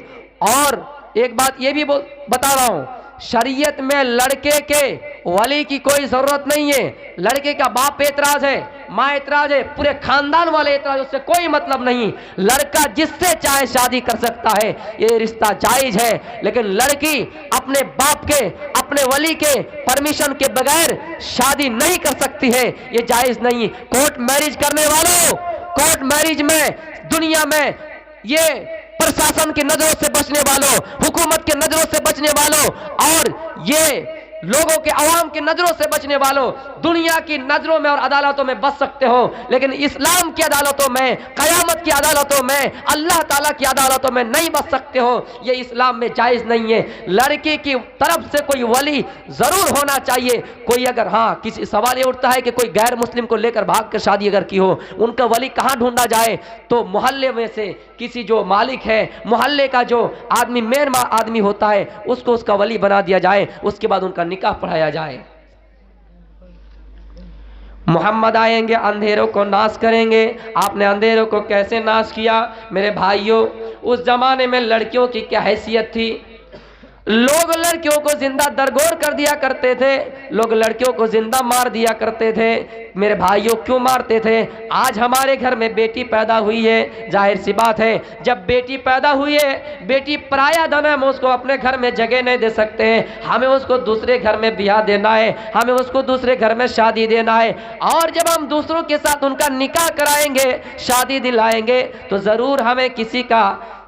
اور ایک بات یہ بھی بتا رہا ہوں, شریعت میں لڑکے کے ولی کی کوئی ضرورت نہیں ہے. لڑکے کا باپ اعتراض ہے, ماں اعتراض ہے, پورے خاندان والے اعتراض, اس سے کوئی مطلب نہیں. لڑکا جس سے چاہے شادی کر سکتا ہے, یہ رشتہ جائز ہے. لیکن لڑکی اپنے باپ کے, اپنے ولی کے پرمیشن کے بغیر شادی نہیں کر سکتی ہے, یہ جائز نہیں. کورٹ میرج کرنے والوں, کورٹ میرج میں دنیا میں یہ پرشاسن کی نظروں سے بچنے والوں, حکومت کے نظروں سے بچنے والوں اور یہ لوگوں کے عوام کی نظروں سے بچنے والوں, دنیا کی نظروں میں اور عدالتوں میں بچ سکتے ہو, لیکن اسلام کی عدالتوں میں, قیامت کی عدالتوں میں, اللہ تعالیٰ کی عدالتوں میں نہیں بچ سکتے ہو. یہ اسلام میں جائز نہیں ہے. لڑکی کی طرف سے کوئی ولی ضرور ہونا چاہیے. کوئی اگر کسی سوال یہ اٹھتا ہے کہ کوئی غیر مسلم کو لے کر بھاگ کر شادی اگر کی ہو, ان کا ولی کہاں ڈھونڈا جائے؟ تو محلے میں سے کسی جو مالک ہے, محلے کا جو آدمی مین آدمی ہوتا ہے, اس کو اس کا ولی بنا دیا جائے, اس کے بعد ان کا نکاح پڑھایا جائے. محمد آئیں گے, اندھیروں کو ناش کریں گے. آپ نے اندھیروں کو کیسے ناش کیا؟ میرے بھائیوں اس زمانے میں لڑکیوں کی کیا حیثیت تھی؟ لوگ لڑکیوں کو زندہ درگور کر دیا کرتے تھے, لوگ لڑکیوں کو زندہ مار دیا کرتے تھے. میرے بھائیوں کیوں مارتے تھے؟ آج ہمارے گھر میں بیٹی پیدا ہوئی ہے, ظاہر سی بات ہے جب بیٹی پیدا ہوئی ہے, بیٹی پرایا دھن ہے, ہم اس کو اپنے گھر میں جگہ نہیں دے سکتے ہیں, ہمیں اس کو دوسرے گھر میں بیاہ دینا ہے, ہمیں اس کو دوسرے گھر میں شادی دینا ہے. اور جب ہم دوسروں کے ساتھ ان کا نکاح کرائیں گے, شادی دلائیں گے, تو ضرور ہمیں کسی کا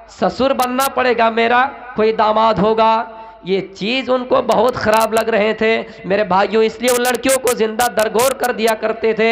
سسر بننا پڑے گا, میرا کوئی داماد ہوگا. یہ چیز ان کو بہت خراب لگ رہے تھے میرے بھائیوں, اس لیے وہ لڑکیوں کو زندہ درگور کر دیا کرتے تھے.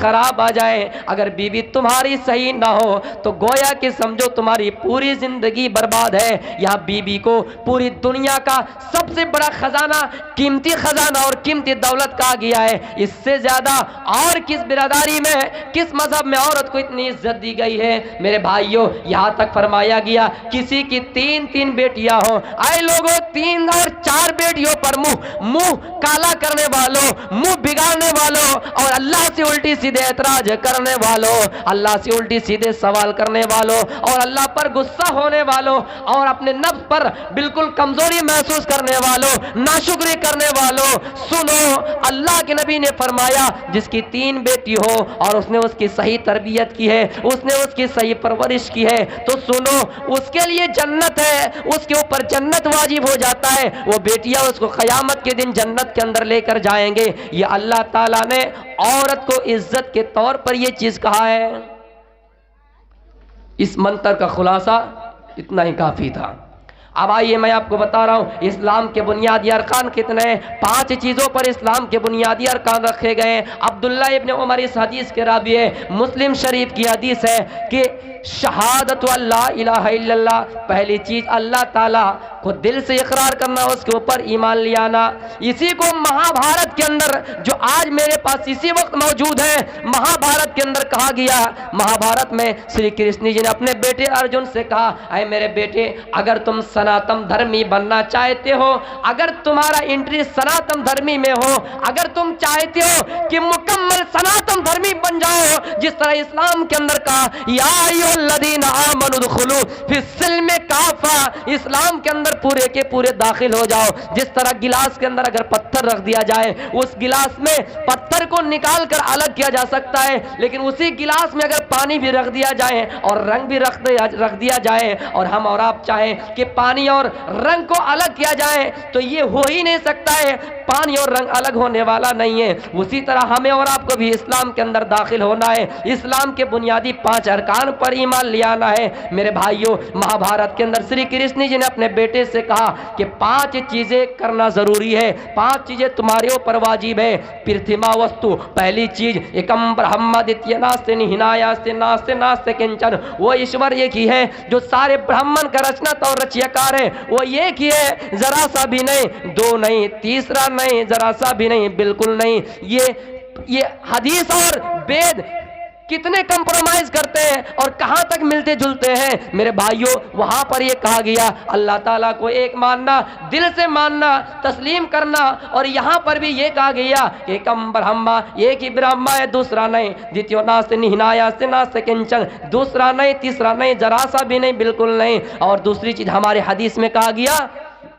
خراب آ جائے، اگر بیوی تمہاری صحیح نہ ہو تو گویا کہ سمجھو تمہاری پوری زندگی برباد ہے۔ یہاں بیوی کو پوری دنیا کا سب سے بڑا خزانہ، قیمتی خزانہ اور قیمتی دولت کہا گیا ہے۔ اس سے زیادہ اور کس برادری میں، کس مذہب میں عورت کو اتنی عزت دی گئی ہے؟ میرے بھائیوں، یہاں تک فرمایا گیا کسی کی تین بیٹیاں ہوں، اے لوگوں 3 اور 4 بیٹیوں پر منہ کالا کرنے والوں، منہ بگاڑنے والوں اور اللہ سے الٹی سیدھے اعتراض کرنے والوں، اللہ سے الٹی سیدھے سوال کرنے والوں اور اللہ پر غصہ ہونے والوں اور اپنے نفس پر بالکل کمزوری محسوس کرنے والوں، ناشکری کرنے والوں، سنو اللہ کے نبی نے فرمایا جس کی 3 بیٹی ہو اور اس نے اس کی صحیح تربیت کی ہے، اس نے اس کی صحیح پرورش کی ہے، تو سنو اس کے لیے جنت ہے، اس کے اوپر جنت واجب ہو جاتا ہے، وہ بیٹیاں اس کو قیامت کے دن جنت کے اندر لے کر جائیں گے۔ یہ اللہ تعالیٰ نے عورت کو عزت کے طور پر یہ چیز کہا ہے۔ اس منتر کا خلاصہ اتنا ہی کافی تھا۔ اب آئیے میں آپ کو بتا رہا ہوں اسلام کے بنیادی ارکان کتنے ہیں۔ 5 چیزوں پر اسلام کے بنیادی ارکان رکھے گئے ہیں۔ عبداللہ ابن عمر اس حدیث کے راوی ہے، مسلم شریف کی حدیث ہے کہ شہادت اللہ الہ الا اللہ، پہلی چیز اللہ تعالیٰ کو دل سے اقرار کرنا، اس کے اوپر ایمان لے آنا۔ اسی کو مہابھارت کے اندر جو آج میرے پاس اسی وقت موجود ہے، مہابھارت کے اندر کہا گیا، مہابھارت میں شری کرشن جی نے اپنے بیٹے ارجن سے کہا، اے میرے بیٹے اگر تم سناتن دھرمی بننا چاہتے ہو، اگر تمہارا انٹرسٹ سناتن دھرمی میں ہو، اگر تم چاہتے ہو کہ مکمل سناتن دھرمی بن جاؤ، جس طرح اسلام کے اندر کہا یا ایھا الذین آمنوا ادخلوا فی السلم کافہ، اسلام کے اندر پورے کے پورے داخل ہو جاؤ۔ جس طرح گلاس کے اندر اگر پتھر رکھ دیا جائے، اس گلاس میں پتھر کو نکال کر الگ کیا جا سکتا ہے، لیکن اسی گلاس میں اگر پانی بھی رکھ دیا جائے اور رنگ بھی رکھ دیا جائے اور ہم اور آپ چاہیں کہ پانی اور رنگ کو الگ کیا جائے تو یہ ہو ہی نہیں سکتا ہے، پانی اور رنگ الگ ہونے والا نہیں ہے۔ اسی طرح ہمیں اور آپ کو بھی اسلام کے اندر داخل ہونا ہے، اسلام کے بنیادی 5 ارکان پر ایمان لے آنا ہے۔ میرے بھائیوں، مہابھارت کے اندر شری کرشن جی نے اپنے بیٹے سے کہا کہ 5 چیزیں کرنا ضروری ہے، 5 چیزیں تمہارے اوپر واجب ہے۔ پرتھما وستو، پہلی چیز ایکم برہمادتیہ ناستے نہنایاستے ناستے ناستے کنچن، وہ ایشور ایک ہی ہے جو سارے برہمن کا رچنت اور رچیاکار ہے، وہ ایک ہی ہے، ذرا سا بھی نہیں، 2 نہیں، تیسرا نہیں، ذرا سا بھی نہیں، بالکل نہیں۔ یہ حدیث اور وید کتنے کمپرومائز کرتے ہیں اور کہاں تک ملتے جلتے ہیں میرے بھائیوں۔ وہاں پر یہ کہا گیا اللہ تعالیٰ کو ایک ماننا، دل سے ماننا، تسلیم کرنا، اور یہاں پر بھی یہ کہا گیا کہ ایکم برہما، ایک ہی برہما ہے، دوسرا نہیں، دیتیو ناستے نہنایاستے ناستے کنچن، دوسرا نہیں، تیسرا نہیں، ذرا سا بھی نہیں، بالکل نہیں۔ اور دوسری چیز ہمارے حدیث میں کہا گیا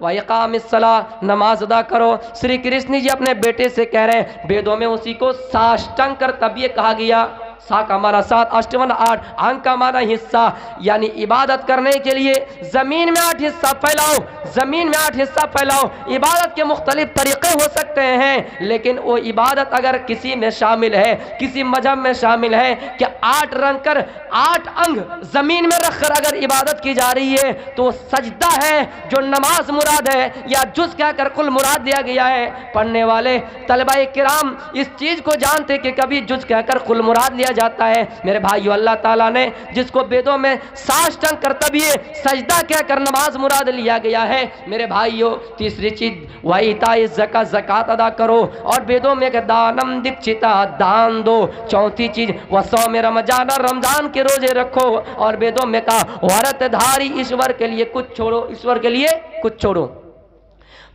وَإِقَامِ الصَّلَاةِ، نماز ادا کرو۔ شری کرشن جی اپنے بیٹے سے کہہ رہے ہیں، ویدوں میں اسی کو ساشٹنگ کر تب یہ کہا گیا، سا کا معنی 7، اشٹون 8، انگ کا معنی حصہ، یعنی عبادت کرنے کے لیے زمین میں 8 حصہ پھیلاؤ، زمین میں 8 حصہ پھیلاؤ۔ عبادت کے مختلف طریقے ہو سکتے ہیں، لیکن وہ عبادت اگر کسی میں شامل ہے، کسی مذہب میں شامل ہے کہ 8 رنگ کر 8 انگ زمین میں رکھ کر اگر عبادت کی جا رہی ہے تو وہ سجدہ ہے جو نماز مراد ہے، یا جز کہہ کر کل مراد دیا گیا ہے۔ پڑھنے والے طلبہ کرام اس چیز کو جانتے کہ کبھی جز کہہ کر کل مراد لیا جاتا ہے۔ میرے بھائیو، اللہ تعالیٰ نے جس کو ویدوں میں ساشٹنگ کرتبیہ سجدہ کہہ کر نماز مراد لیا گیا ہے۔ میرے بھائیو، تیسری چیز وَإِيتَاءِ الزَّكَاةِ، زکات ادا کرو، اور ویدوں میں کہ دانم دکچتا، دان دو۔ چوتھی چیز وصوم رمضان، رمضان کے روزے رکھو، اور ویدوں میں کہا ورت دھاری، ایشور کے لیے کچھ چھوڑو، ایشور کے لیے کچھ چھوڑو۔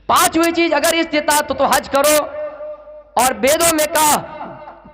5ویں چیز اگر استطاعت تو حج کرو، اور ویدوں میں کہا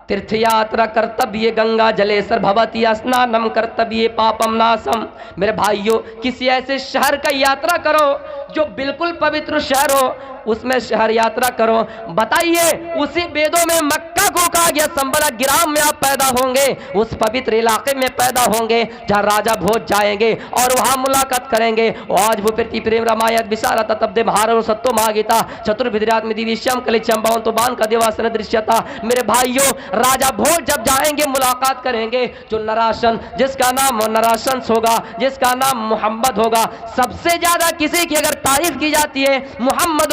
تیرتھ یاترا کرتبیہ گنگا جلے سر بھوتی اسنانم کرتبیہ پاپم ناسم۔ میرے بھائیوں، کسی ایسے شہر کا یاترا کرو جو بالکل پوتر شہر ہو، اس میں شہر یاترا کرو۔ بتائیے اسی ویدوں میں مکہ کو کہا گیا سنبلا گرام میں آپ پیدا ہوں گے، اس پوتر علاقے میں پیدا ہوں گے جہاں راجہ بھوج جائیں گے اور وہاں ملاقات کریں گے۔ آج وہ پرتی پریم رامایت بشارت تب دے بھار ستو ماگیتا چتر بدرات میں دیویشم کلچم باؤن تو بان کا دیواسن درشیتا۔ میرے بھائیوں، راجہ بھوج جب جائیں گے ملاقات کریں گے، جو نراشن، جس کا نام نراشنس ہوگا، جس کا نام محمد ہوگا، سب سے زیادہ کسی کی اگر تعریف کی جاتی ہے محمد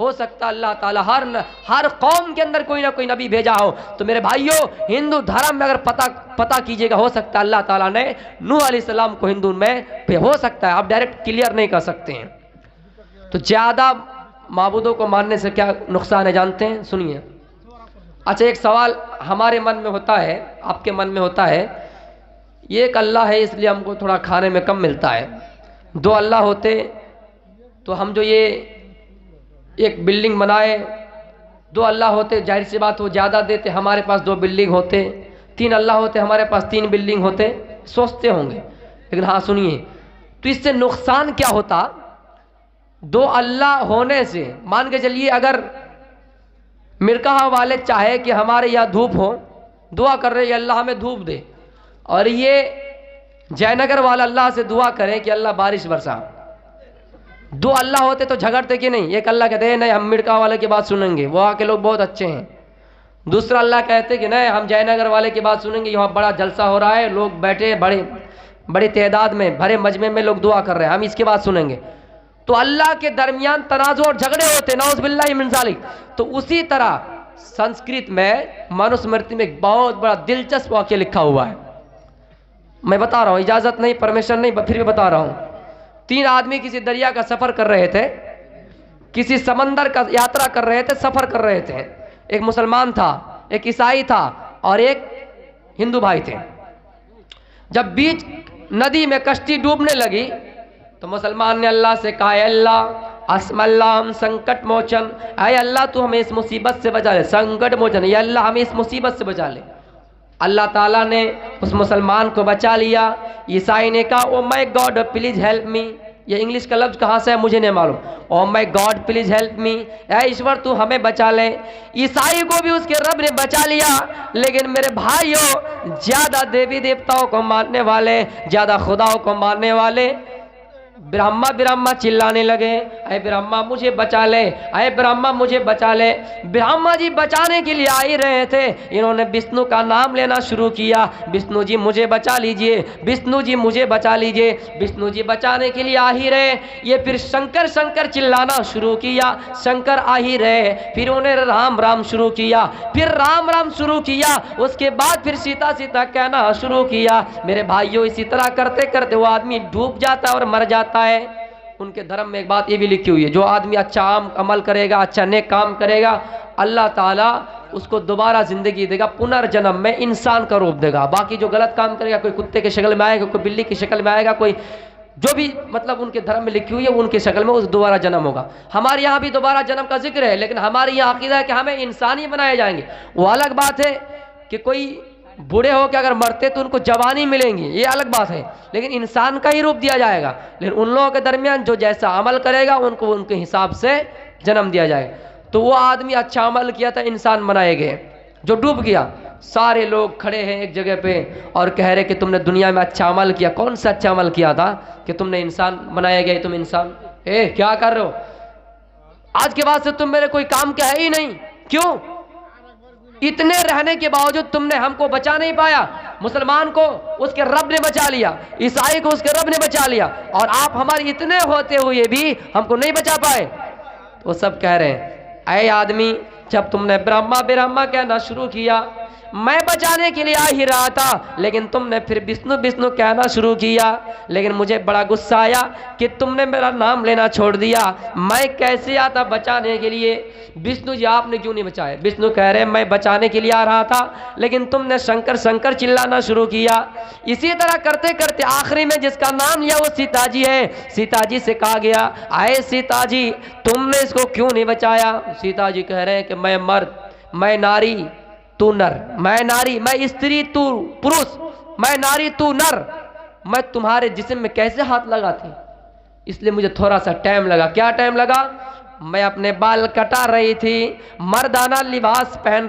ہو سکتا اللہ تعالیٰ ہر قوم کے اندر کوئی نہ کوئی نبی بھیجا ہو. تو میرے بھائیوں ہندو دھرم میں اگر پتہ کیجئے گا، ہو سکتا ہے اللہ تعالیٰ نے نوح علیہ السلام کو ہندو میں ہو سکتا ہے، آپ ڈائریکٹ کلیئر نہیں کر سکتے ہیں. تو زیادہ معبودوں کو ماننے سے کیا نقصان ہے جانتے ہیں؟ سنیے. اچھا ایک سوال ہمارے من میں ہوتا ہے، آپ کے من میں ہوتا ہے، یہ ایک اللہ ہے اس لیے ہم کو تھوڑا کھانے میں کم ملتا ہے. دو اللہ ہوتے تو ہم جو یہ ایک بلڈنگ بنائے، دو اللہ ہوتے ظاہر سی بات وہ زیادہ دیتے، ہمارے پاس دو بلڈنگ ہوتے. تین اللہ ہوتے ہمارے پاس تین بلڈنگ ہوتے، سوچتے ہوں گے. لیکن ہاں سنیے، تو اس سے نقصان کیا ہوتا؟ دو اللہ ہونے سے مان کے چلیے اگر مرکہ والے چاہے کہ ہمارے یہاں دھوپ ہو، دعا کر رہے ہیں اللہ ہمیں دھوپ دے، اور یہ جے نگر والا اللہ سے دعا کریں کہ اللہ بارش برسا. دو اللہ ہوتے تو جھگڑتے کہ نہیں؟ ایک اللہ کہتے ہیں نہیں ہم مرکہ والے کی بات سنیں گے، وہاں کے لوگ بہت اچھے ہیں. دوسرا اللہ کہتے کہ نہیں ہم جے نگر والے کی بات سنیں گے، یہاں بڑا جلسہ ہو رہا ہے، لوگ بیٹھے بڑی تعداد میں بھرے مجمع میں لوگ دعا کر رہے ہیں، ہم اس کی بات سنیں گے. تو اللہ کے درمیان تنازع اور جھگڑے ہوتے، نعوذ باللہ من ذالک. تو اسی طرح سنسکرت میں منوسمرتی میں ایک بہت بڑا دلچسپ واقعہ لکھا ہوا ہے. میں بتا رہا ہوں، اجازت نہیں، پرمیشن نہیں، پھر بھی بتا رہا ہوں. تین آدمی کسی دریا کا سفر کر رہے تھے، کسی سمندر کا یاترا کر رہے تھے، سفر کر رہے تھے. ایک مسلمان تھا، ایک عیسائی تھا اور ایک ہندو بھائی تھے. جب بیچ ندی میں کشتی ڈوبنے لگی تو مسلمان نے اللہ سے کہا اے اللہ اسم اللہ ہم سنکٹ موچن، اے اللہ تو ہمیں اس مصیبت سے بچا لے. سنکٹ موچن، یا اللہ ہمیں اس مصیبت سے بچا لے. اللہ تعالیٰ نے اس مسلمان کو بچا لیا. عیسائی نے کہا او مائی گاڈ پلیز ہیلپ می. یہ انگلش کا لفظ کہاں سے ہے مجھے نہیں معلوم. او مائی گاڈ پلیز ہیلپ می، اے ایشور تو ہمیں بچا لے. عیسائی کو بھی اس کے رب نے بچا لیا. لیکن میرے بھائیوں زیادہ دیوی دیوتاؤں کو ماننے والے، زیادہ خداؤں کو ماننے والے برہما برہما چلانے لگے، اے برہما مجھے بچا لے، اے برہما مجھے بچا لے. برہما جی بچانے کے لیے آ ہی رہے تھے، انہوں نے وشنو کا نام لینا شروع کیا، وشنو جی مجھے بچا لیجئے، وشنو جی مجھے بچا لیجئے. وشنو جی بچانے کے لیے آ ہی رہے، یہ پھر شنکر شنکر چلانا شروع کیا. شنکر آ ہی رہے، پھر انہیں رام رام شروع کیا، پھر رام رام شروع کیا. اس کے بعد پھر سیتا سیتا کہنا شروع کیا. میرے بھائیوں اسی طرح کرتے کرتے وہ آدمی ڈوب جاتا ہے اور مر جاتا ہے. ان کے دھرم میں ایک بات یہ بھی لکھی ہوئی ہے، جو آدمی اچھا عمل کرے گا، اچھا نیک کام کرے گا، اللہ تعالیٰ اس کو دوبارہ زندگی دے گا، پنرجنم میں انسان کا روپ دے گا. باقی جو غلط کام کرے گا، کوئی کتے کی شکل میں آئے گا، کوئی بلی کی شکل میں آئے گا، کوئی جو بھی مطلب ان کے دھرم میں لکھی ہوئی ہے ان کی شکل میں اس دوبارہ جنم ہوگا. ہمارے یہاں بھی دوبارہ جنم کا ذکر ہے، لیکن ہمارے یہاں عقیدہ ہے کہ ہمیں انسان ہی بنائے جائیں گے. وہ الگ بات ہے کہ کوئی بوڑھے ہو کے اگر مرتے تو ان کو جوانی ملیں گی، یہ الگ بات ہے، لیکن انسان کا ہی روپ دیا جائے گا. لیکن ان لوگوں کے درمیان جو جیسا عمل کرے گا ان کو ان کے حساب سے جنم دیا جائے گا. تو وہ آدمی اچھا عمل کیا تھا، انسان بنائے گئے. جو ڈوب گیا، سارے لوگ کھڑے ہیں ایک جگہ پہ اور کہہ رہے کہ تم نے دنیا میں اچھا عمل کیا. کون سا اچھا عمل کیا تھا کہ تم نے انسان بنائے گئے؟ تم انسان کیا کر رہے ہو؟ آج کے بعد سے تم میرے کوئی کام کا ہے ہی نہیں. کیوں؟ اتنے رہنے کے باوجود تم نے ہم کو بچا نہیں پایا. مسلمان کو اس کے رب نے بچا لیا، عیسائی کو اس کے رب نے بچا لیا، اور آپ ہمارے اتنے ہوتے ہوئے بھی ہم کو نہیں بچا پائے. وہ سب کہہ رہے ہیں اے آدمی جب تم نے برہما برہما کہنا شروع کیا، میں بچانے کے لیے آ ہی رہا تھا، لیکن تم نے پھر وشنو وشنو کہنا شروع کیا. لیکن مجھے بڑا غصہ آیا کہ تم نے میرا نام لینا چھوڑ دیا. میں کیسے آتا بچانے کے لیے؟ وشنو جی آپ نے کیوں نہیں بچائے؟ وشنو کہہ رہے میں بچانے کے لیے آ رہا تھا، لیکن تم نے شنکر شنکر چلانا شروع کیا. اسی طرح کرتے کرتے آخری میں جس کا نام لیا وہ سیتا جی ہے. سیتا جی سے کہا گیا اے سیتا جی تم نے اس کو کیوں نہیں بچایا؟ سیتا جی کہہ رہے ہیں کہ میں مرد، میں ناری تو نر، میں ناری میں استری تو پروش، میں ناری تو نر، میں تمہارے جسم میں کیسے ہاتھ لگاتی؟ اس لیے مجھے تھوڑا سا ٹائم لگا. کیا ٹائم لگا؟ میں اپنے بال کٹا رہی تھی، مردانہ لباس پہن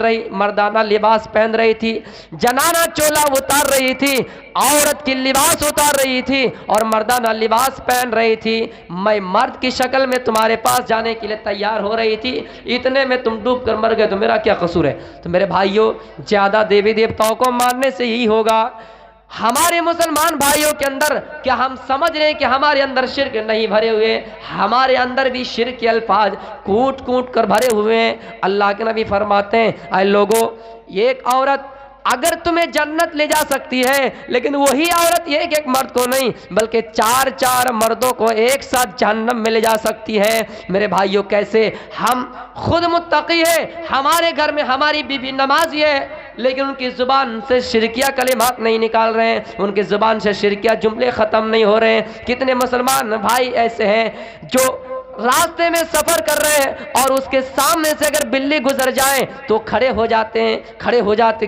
رہی تھی، جنانہ چولا اتار رہی تھی، عورت کی لباس اتار رہی تھی اور مردانہ لباس پہن رہی تھی. میں مرد کی شکل میں تمہارے پاس جانے کے لیے تیار ہو رہی تھی، اتنے میں تم ڈوب کر مر گئے تو میرا کیا قصور ہے؟ تو میرے بھائیوں زیادہ دیوی دیوتاؤں کو ماننے سے یہی ہوگا. ہمارے مسلمان بھائیوں کے اندر کیا ہم سمجھ رہے ہیں کہ ہمارے اندر شرک نہیں بھرے ہوئے؟ ہمارے اندر بھی شرک کے الفاظ کوٹ کوٹ کر بھرے ہوئے ہیں۔ اللہ کے نبی فرماتے ہیں اے لوگو، ایک عورت اگر تمہیں جنت لے جا سکتی ہے، لیکن وہی عورت ایک ایک مرد کو نہیں بلکہ چار چار مردوں کو ایک ساتھ جہنم میں لے جا سکتی ہے۔ میرے بھائیوں، کیسے ہم خود متقی ہیں، ہمارے گھر میں ہماری بیوی نمازی ہے، لیکن ان کی زبان سے شرکیہ کلمات نہیں نکال رہے ہیں، ان کی زبان سے شرکیہ جملے ختم نہیں ہو رہے ہیں۔ کتنے مسلمان بھائی ایسے ہیں جو راستے میں سفر کر رہے ہیں اور اس کے سامنے سے اگر بلی گزر جائیں تو کھڑے ہو جاتے ہیں۔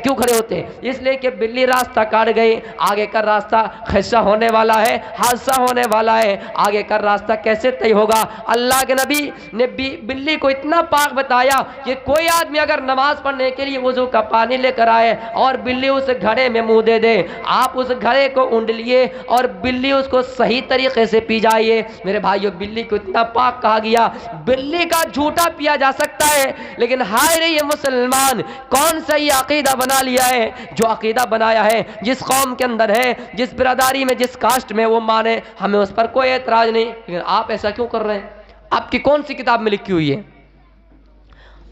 کیوں کھڑے ہوتے ہیں؟ اس لیے کہ بلی راستہ کاٹ گئی، آگے کا راستہ خدشہ ہونے والا ہے، حادثہ ہونے والا ہے، آگے کا راستہ کیسے طے ہوگا؟ اللہ کے نبی نے بلی کو اتنا پاک بتایا کہ کوئی آدمی اگر نماز پڑھنے کے لیے وضو کا پانی لے کر آئے اور بلی اس گھڑے میں منہ دے دے، آپ اس گھڑے کو اونڈلیے اور بلی اس کو صحیح طریقے سے پی جائیے۔ میرے بھائیو، بلی کو اتنا پاک کہا گیا، بلی کا جھوٹا پیا جا سکتا ہے، لیکن ہائے رے یہ مسلمان کون سا یہ عقیدہ بنا لیا ہے؟ جو عقیدہ بنایا ہے، جس قوم کے اندر ہے، جس برادری میں، جس کاسٹ میں وہ مانے، ہمیں اس پر کوئی اعتراض نہیں، لیکن آپ ایسا کیوں کر رہے ہیں؟ آپ کی کون سی کتاب میں لکھی ہوئی ہے؟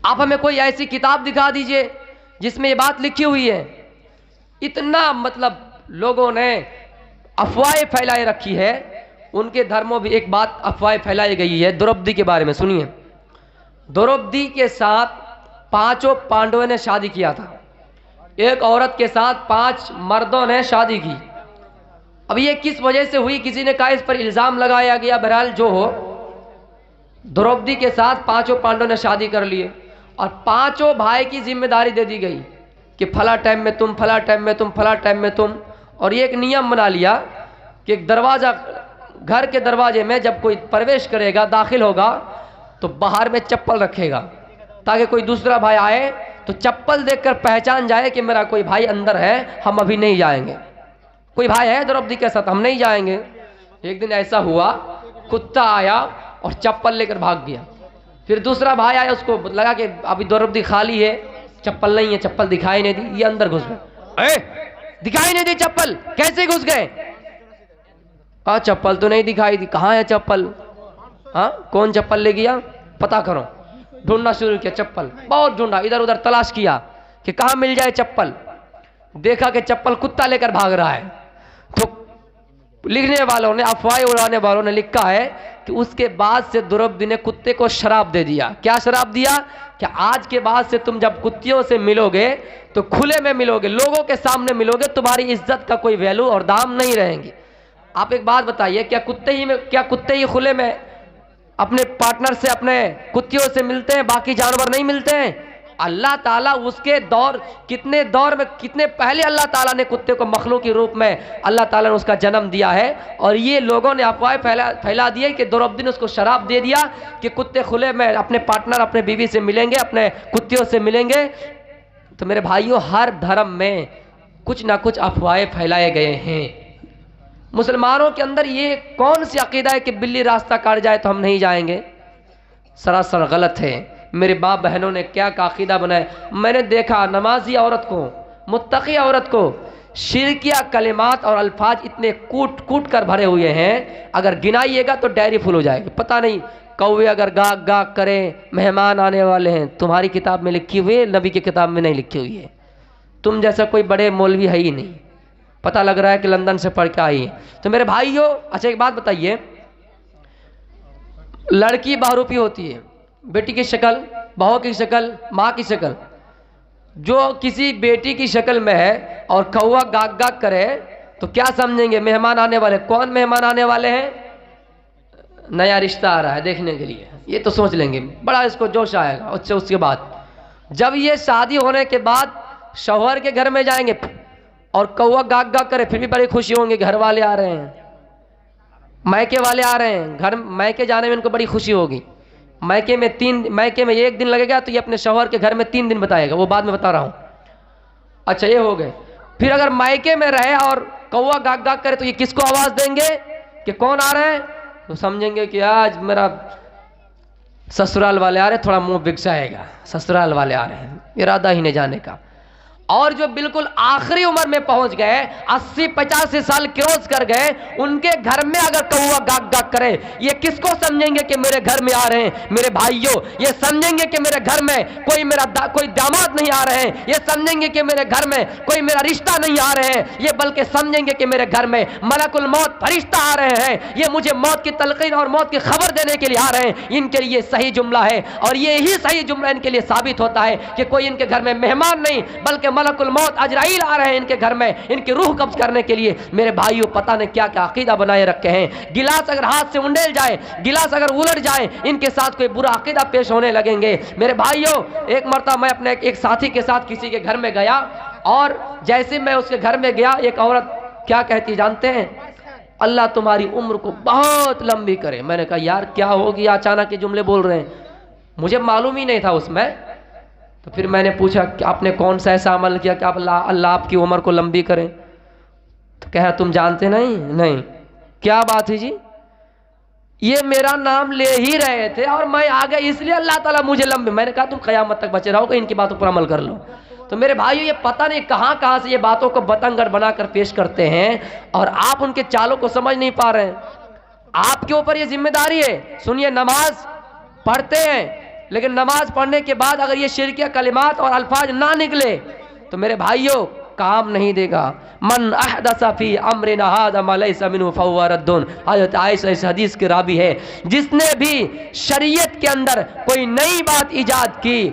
آپ ہمیں کوئی ایسی کتاب دکھا دیجئے جس میں یہ بات لکھی ہوئی ہے۔ اتنا مطلب لوگوں نے افواہیں پھیلائے رکھی ہے، ان کے دھرموں بھی ایک بات افواہ پھیلائی گئی ہے دروپدی کے بارے میں۔ سنیے، دروپدی کے ساتھ پانچوں پانڈووں نے شادی کیا تھا، ایک عورت کے ساتھ 5 مردوں نے شادی کی۔ اب یہ کس وجہ سے ہوئی؟ کسی نے کہا اس پر الزام لگایا گیا، بہرحال جو ہو، دروپدی کے ساتھ پانچوں پانڈووں نے شادی کر لیے اور پانچوں بھائی کی ذمہ داری دے دی گئی کہ پھلا ٹائم میں تم، پھلا ٹائم میں تم، پھلا ٹائم میں تم، اور یہ ایک نیم بنا لیا کہ ایک دروازہ، گھر کے دروازے میں جب کوئی پرویش کرے گا، داخل ہوگا تو باہر میں چپل رکھے گا تاکہ کوئی دوسرا بھائی آئے تو چپل دیکھ کر پہچان جائے کہ میرا کوئی بھائی اندر ہے، ہم ابھی نہیں جائیں گے۔ کوئی بھائی ہے دروپدی کے ساتھ، ہم نہیں جائیں گے۔ ایک دن ایسا ہوا، کتا آیا اور چپل لے کر بھاگ گیا۔ پھر دوسرا بھائی آیا، اس کو لگا کہ ابھی دروپدی خالی ہے، چپل نہیں ہے، چپل دکھائی نہیں دی، یہ اندر گھس گئے۔ دکھائی نہیں دی چپل، کیسے گھس گئے؟ کہا چپل تو نہیں دکھائی دی۔ کہاں ہے چپل؟ ہاں، کون چپل لے گیا؟ پتا کرو۔ ڈھونڈنا شروع کیا چپل، بہت ڈھونڈا، ادھر ادھر تلاش کیا کہ کہاں مل جائے چپل۔ دیکھا کہ چپل کتا لے کر بھاگ رہا ہے، تو لکھنے والوں نے، افواہ اڑانے والوں نے لکھا ہے کہ اس کے بعد سے دروپدی نے کتے کو شراب دے دیا۔ کیا شراب دیا؟ کہ آج کے بعد سے تم جب کتیوں سے ملو گے تو کھلے میں ملو گے، لوگوں کے سامنے ملو گے، تمہاری عزت کا کوئی ویلو اور دام نہیں رہیں گی۔ آپ ایک بات بتائیے، کیا کتے ہی کھلے میں اپنے پارٹنر سے، اپنے کتیوں سے ملتے ہیں، باقی جانور نہیں ملتے ہیں؟ اللہ تعالیٰ اس کے دور میں کتنے پہلے اللہ تعالیٰ نے کتے کو مخلوق کی روپ میں اللہ تعالیٰ نے اس کا جنم دیا ہے، اور یہ لوگوں نے افواہ پھیلا دی ہے کہ دروپدی نے اس کو شراب دے دیا کہ کتے کھلے میں اپنے پارٹنر، اپنے بیوی سے ملیں گے، اپنے کتیوں سے ملیں گے۔ تو میرے بھائیوں، ہر دھرم میں کچھ نہ کچھ افواہیں پھیلائے گئے ہیں۔ مسلمانوں کے اندر یہ کون سی عقیدہ ہے کہ بلی راستہ کاٹ جائے تو ہم نہیں جائیں گے؟ سراسر غلط ہے۔ میرے باپ بہنوں نے کیا عقیدہ بنایا؟ میں نے دیکھا نمازی عورت کو، متقی عورت کو شرکیہ کلمات اور الفاظ اتنے کوٹ کوٹ کر بھرے ہوئے ہیں، اگر گنائیے گا تو ڈائری فل ہو جائے گی۔ پتہ نہیں کوے اگر گاگ گاگ کریں، مہمان آنے والے ہیں، تمہاری کتاب میں لکھی ہوئی ہے، نبی کی کتاب میں نہیں لکھی ہوئی ہے۔ تم جیسا کوئی بڑے مولوی ہے ہی نہیں، پتہ لگ رہا ہے کہ لندن سے پڑھ کے آئی ہے۔ تو میرے بھائیوں، اچھا ایک بات بتائیے، لڑکی بہروپی ہوتی ہے، بیٹی کی شکل، بہو کی شکل، ماں کی شکل، جو کسی بیٹی کی شکل میں ہے اور کوا گاگ گاگ کرے تو کیا سمجھیں گے؟ مہمان آنے والے۔ کون مہمان آنے والے ہیں؟ نیا رشتہ آ رہا ہے دیکھنے کے لیے، یہ تو سوچ لیں گے، بڑا اس کو جوش آئے گا۔ اس کے بعد جب یہ شادی ہونے کے بعد شوہر کے گھر میں جائیں گے اور کوا گاگ گاگ کرے، پھر بھی بڑی خوشی ہوں گے، گھر والے آ رہے ہیں، میکے والے آ رہے ہیں، گھر میکے جانے میں ان کو بڑی خوشی ہوگی۔ میکے میں 1 دن لگے گا تو یہ اپنے شوہر کے گھر میں 3 دن بتائے گا، وہ بعد میں بتا رہا ہوں۔ اچھا یہ ہو گئے۔ پھر اگر میکے میں رہے اور کوا گاگ گاگ کرے تو یہ کس کو آواز دیں گے کہ کون آ رہے ہیں؟ تو سمجھیں گے کہ آج میرا سسرال والے آ رہے ہیں، تھوڑا منہ بک جائے گا، سسرال والے آ رہے ہیں، ارادہ ہی نہیں جانے کا۔ اور جو بالکل آخری عمر میں پہنچ گئے 80-85 سال کروس کر گئے، ان کے گھر میں اگر کوا گاگ گاگ کرے، یہ کس کو سمجھیں گے کہ میرے گھر میں آ رہے ہیں؟ میرے بھائیوں، یہ سمجھیں گے کہ میرے گھر میں کوئی داماد نہیں آ رہے ہیں، یہ سمجھیں گے کہ میرے گھر میں کوئی میرا رشتہ نہیں آ رہے ہیں، یہ بلکہ سمجھیں گے کہ میرے گھر میں ملک الموت فرشتہ آ رہے ہیں، یہ مجھے موت کی تلقین اور موت کی خبر دینے کے لیے آ رہے ہیں۔ ان کے لیے صحیح جملہ ہے، اور یہی صحیح جملہ ان کے لیے ثابت ہوتا ہے کہ کوئی ان کے گھر میں مہمان نہیں بلکہ ملک الموت اجرائیل آ رہے ہیں ان کے گھر میں، ان کی روح قبض کرنے کے لیے۔ میرے بھائیوں، پتہ نہیں کیا کیا عقیدہ بنائے رکھے ہیں۔ گلاس اگر ہاتھ سے انڈیل جائے، گلاس اگر الٹ جائے، ان کے ساتھ کوئی برا عقیدہ پیش ہونے لگیں گے۔ میرے بھائیوں، ایک مرتبہ میں اپنے ایک ساتھی کے ساتھ کسی کے گھر میں گیا، اور جیسے میں اس کے گھر میں گیا، ایک عورت کیا کہتی جانتے ہیں؟ اللہ تمہاری عمر کو بہت لمبی کرے۔ میں نے کہا یار کیا ہو گیا، اچانک یہ جملے بول رہے ہیں؟ مجھے معلوم ہی نہیں تھا اس میں۔ تو پھر میں نے پوچھا کہ آپ نے کون سا ایسا عمل کیا کہ اللہ آپ کی عمر کو لمبی کرے؟ تو کہا تم جانتے نہیں۔ کیا بات ہے جی؟ یہ میرا نام لے ہی رہے تھے اور میں آ گیا، اس لیے اللہ تعالیٰ مجھے لمبے۔ میں نے کہا تم قیامت تک بچے رہو گے، ان کی باتوں پر عمل کر لو۔ تو میرے بھائیو، یہ پتہ نہیں کہاں سے یہ باتوں کو بتنگڑ بنا کر پیش کرتے ہیں، اور آپ ان کے چالوں کو سمجھ نہیں پا رہے ہیں۔ آپ کے اوپر یہ ذمہ داری ہے۔ سنیے، نماز پڑھتے ہیں، لیکن نماز پڑھنے کے بعد اگر یہ شرکیہ کلمات اور الفاظ نہ نکلے تو میرے بھائیوں کام نہیں دے گا۔ من احدث فی امرنا ھذا ما لیس منہ فہو رد۔ حضرت عائشہ اس حدیث کے راوی ہے، جس نے بھی شریعت کے اندر کوئی نئی بات ایجاد کی،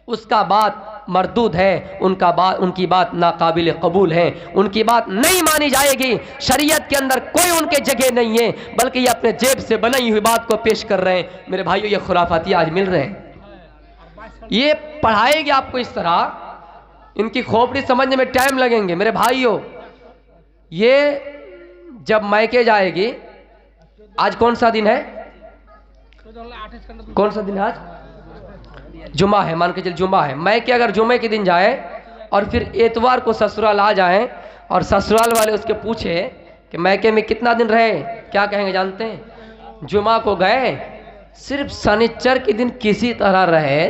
اس کا بات مردود ہے، ان کی بات ناقابل قبول ہے، ان کی بات نہیں مانی جائے گی۔ شریعت کے اندر کوئی ان کے جگہ نہیں ہے، بلکہ یہ اپنے جیب سے بنائی ہوئی بات کو پیش کر رہے ہیں۔ میرے بھائیوں، یہ خرافاتی آج مل رہے ہیں۔ یہ پڑھائے گی آپ کو اس طرح، ان کی کھوپڑی سمجھنے میں ٹائم لگیں گے۔ میرے بھائیوں، یہ جب میکے جائے گی، آج کون سا دن ہے؟ کون سا دن ہے آج؟ جمعہ ہے، مان کے چل جمعہ ہے۔ میکے اگر جمعے کے دن جائے اور پھر اتوار کو سسرال آ جائیں، اور سسرال والے اس کے پوچھے کہ میکے میں کتنا دن رہے، کیا کہیں گے جانتے ہیں؟ جمعہ کو گئے، صرف سنیچر کے دن کسی طرح رہے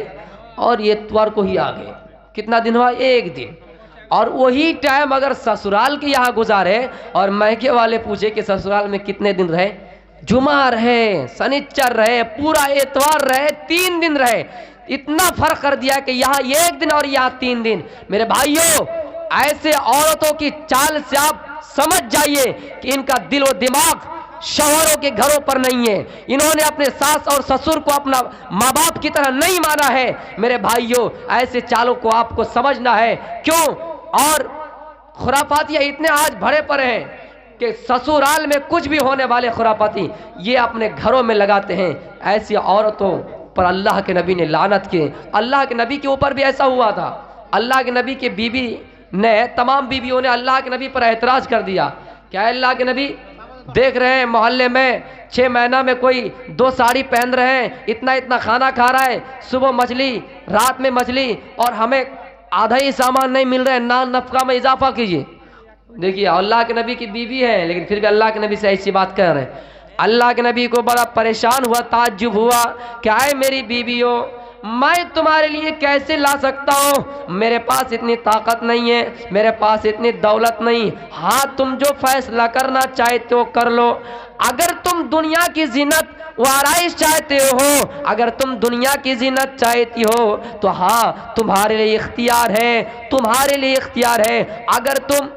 اور اتوار کو ہی آ گئے۔ کتنا دن ہوا؟ ایک دن۔ اور وہی ٹائم اگر سسرال کے یہاں گزارے اور میکے والے پوچھے کہ سسرال میں کتنے دن رہے، جمعہ رہے، سنیچر رہے، پورا اتوار رہے، 3 دن رہے۔ اتنا فرق کر دیا کہ یہاں 1 دن اور یہاں 3 دن۔ میرے بھائیوں، ایسے عورتوں کی چال سے آپ سمجھ جائیے کہ ان کا دل و دماغ شوہروں کے گھروں پر نہیں ہے۔ انہوں نے اپنے ساس اور سسر کو اپنا ماں باپ کی طرح نہیں مانا ہے۔ میرے بھائیوں، ایسے چالوں کو آپ کو سمجھنا ہے۔ کیوں؟ اور خرافاتیاں اتنے آج بھرے پڑے ہیں کہ سسرال میں کچھ بھی ہونے والے خرافاتی یہ اپنے گھروں میں لگاتے ہیں۔ ایسی عورتوں پر اللہ کے نبی نے لعنت کی۔ اللہ کے نبی کے اوپر بھی ایسا ہوا تھا۔ اللہ کے نبی کے بیوی نے، تمام بیویوں نے اللہ کے نبی پر اعتراض کر دیا کہ اے اللہ کے نبی، دیکھ رہے ہیں محلے میں 6 مہینہ میں کوئی 2 ساڑی پہن رہے ہیں، اتنا کھانا کھا رہا ہے، صبح مچھلی، رات میں مچھلی، اور ہمیں آدھا ہی سامان نہیں مل رہا ہے، نفقہ میں اضافہ کیجیے۔ دیکھیے، اللہ کے نبی کی بیوی ہے، لیکن پھر بھی اللہ کے نبی سے ایسی بات کہہ رہے ہیں۔ اللہ کے نبی کو بڑا پریشان ہوا، تعجب ہوا کہ اے میری بیویوں، میں تمہارے لیے کیسے لا سکتا ہوں؟ میرے پاس اتنی طاقت نہیں ہے، میرے پاس اتنی دولت نہیں۔ ہاں، تم جو فیصلہ کرنا چاہتے ہو کر لو۔ اگر تم دنیا کی زینت و آرائش چاہتے ہو، اگر تم دنیا کی زینت چاہتی ہو تو ہاں، تمہارے لیے اختیار ہے، تمہارے لیے اختیار ہے۔ اگر تم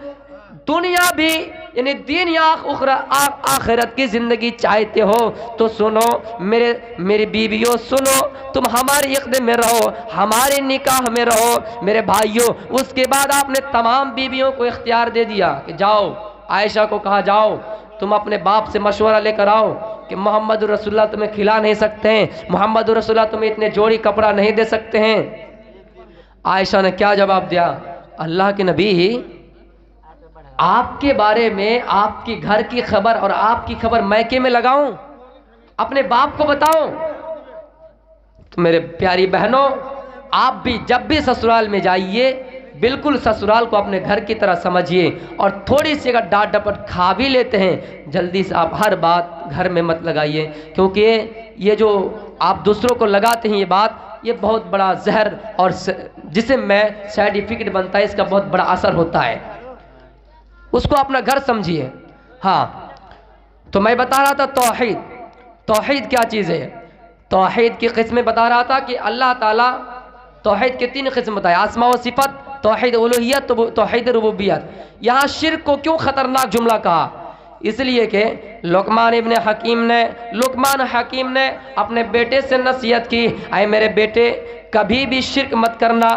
دنیا بھی یعنی دین یا آخرت کی زندگی چاہتے ہو تو سنو میری بیویوں، سنو، تم ہماری عقد میں رہو، ہمارے نکاح میں رہو۔ میرے بھائیوں، اس کے بعد آپ نے تمام بیویوں کو اختیار دے دیا کہ جاؤ، عائشہ کو کہا جاؤ، تم اپنے باپ سے مشورہ لے کر آؤ کہ محمد رسول اللہ تمہیں کھلا نہیں سکتے ہیں، محمد رسول اللہ تمہیں اتنے جوڑی کپڑا نہیں دے سکتے ہیں۔ عائشہ نے کیا جواب دیا؟ اللہ کے نبی، آپ کے بارے میں آپ کی گھر کی خبر اور آپ کی خبر میکے میں لگاؤں، اپنے باپ کو بتاؤں؟ تو میرے پیاری بہنوں، آپ بھی جب بھی سسرال میں جائیے، بالکل سسرال کو اپنے گھر کی طرح سمجھیے، اور تھوڑی سی اگر ڈانٹ ڈپٹ کھا بھی لیتے ہیں، جلدی سے آپ ہر بات گھر میں مت لگائیے، کیونکہ یہ جو آپ دوسروں کو لگاتے ہیں یہ بات، یہ بہت بڑا زہر اور جسم میں سائیڈ ایفیکٹ بنتا ہے، اس کا بہت بڑا اثر ہوتا ہے، اس کو اپنا گھر سمجھیے۔ ہاں تو میں بتا رہا تھا توحید، توحید کیا چیز ہے؟ توحید کی قسمیں بتا رہا تھا کہ اللہ تعالیٰ توحید کے 3 قسم بتائے، اسماء و صفت، توحید الوہیت، توحید ربوبیت۔ یہاں شرک کو کیوں خطرناک جملہ کہا؟ اس لیے کہ لقمان حکیم نے اپنے بیٹے سے نصیحت کی، اے میرے بیٹے کبھی بھی شرک مت کرنا،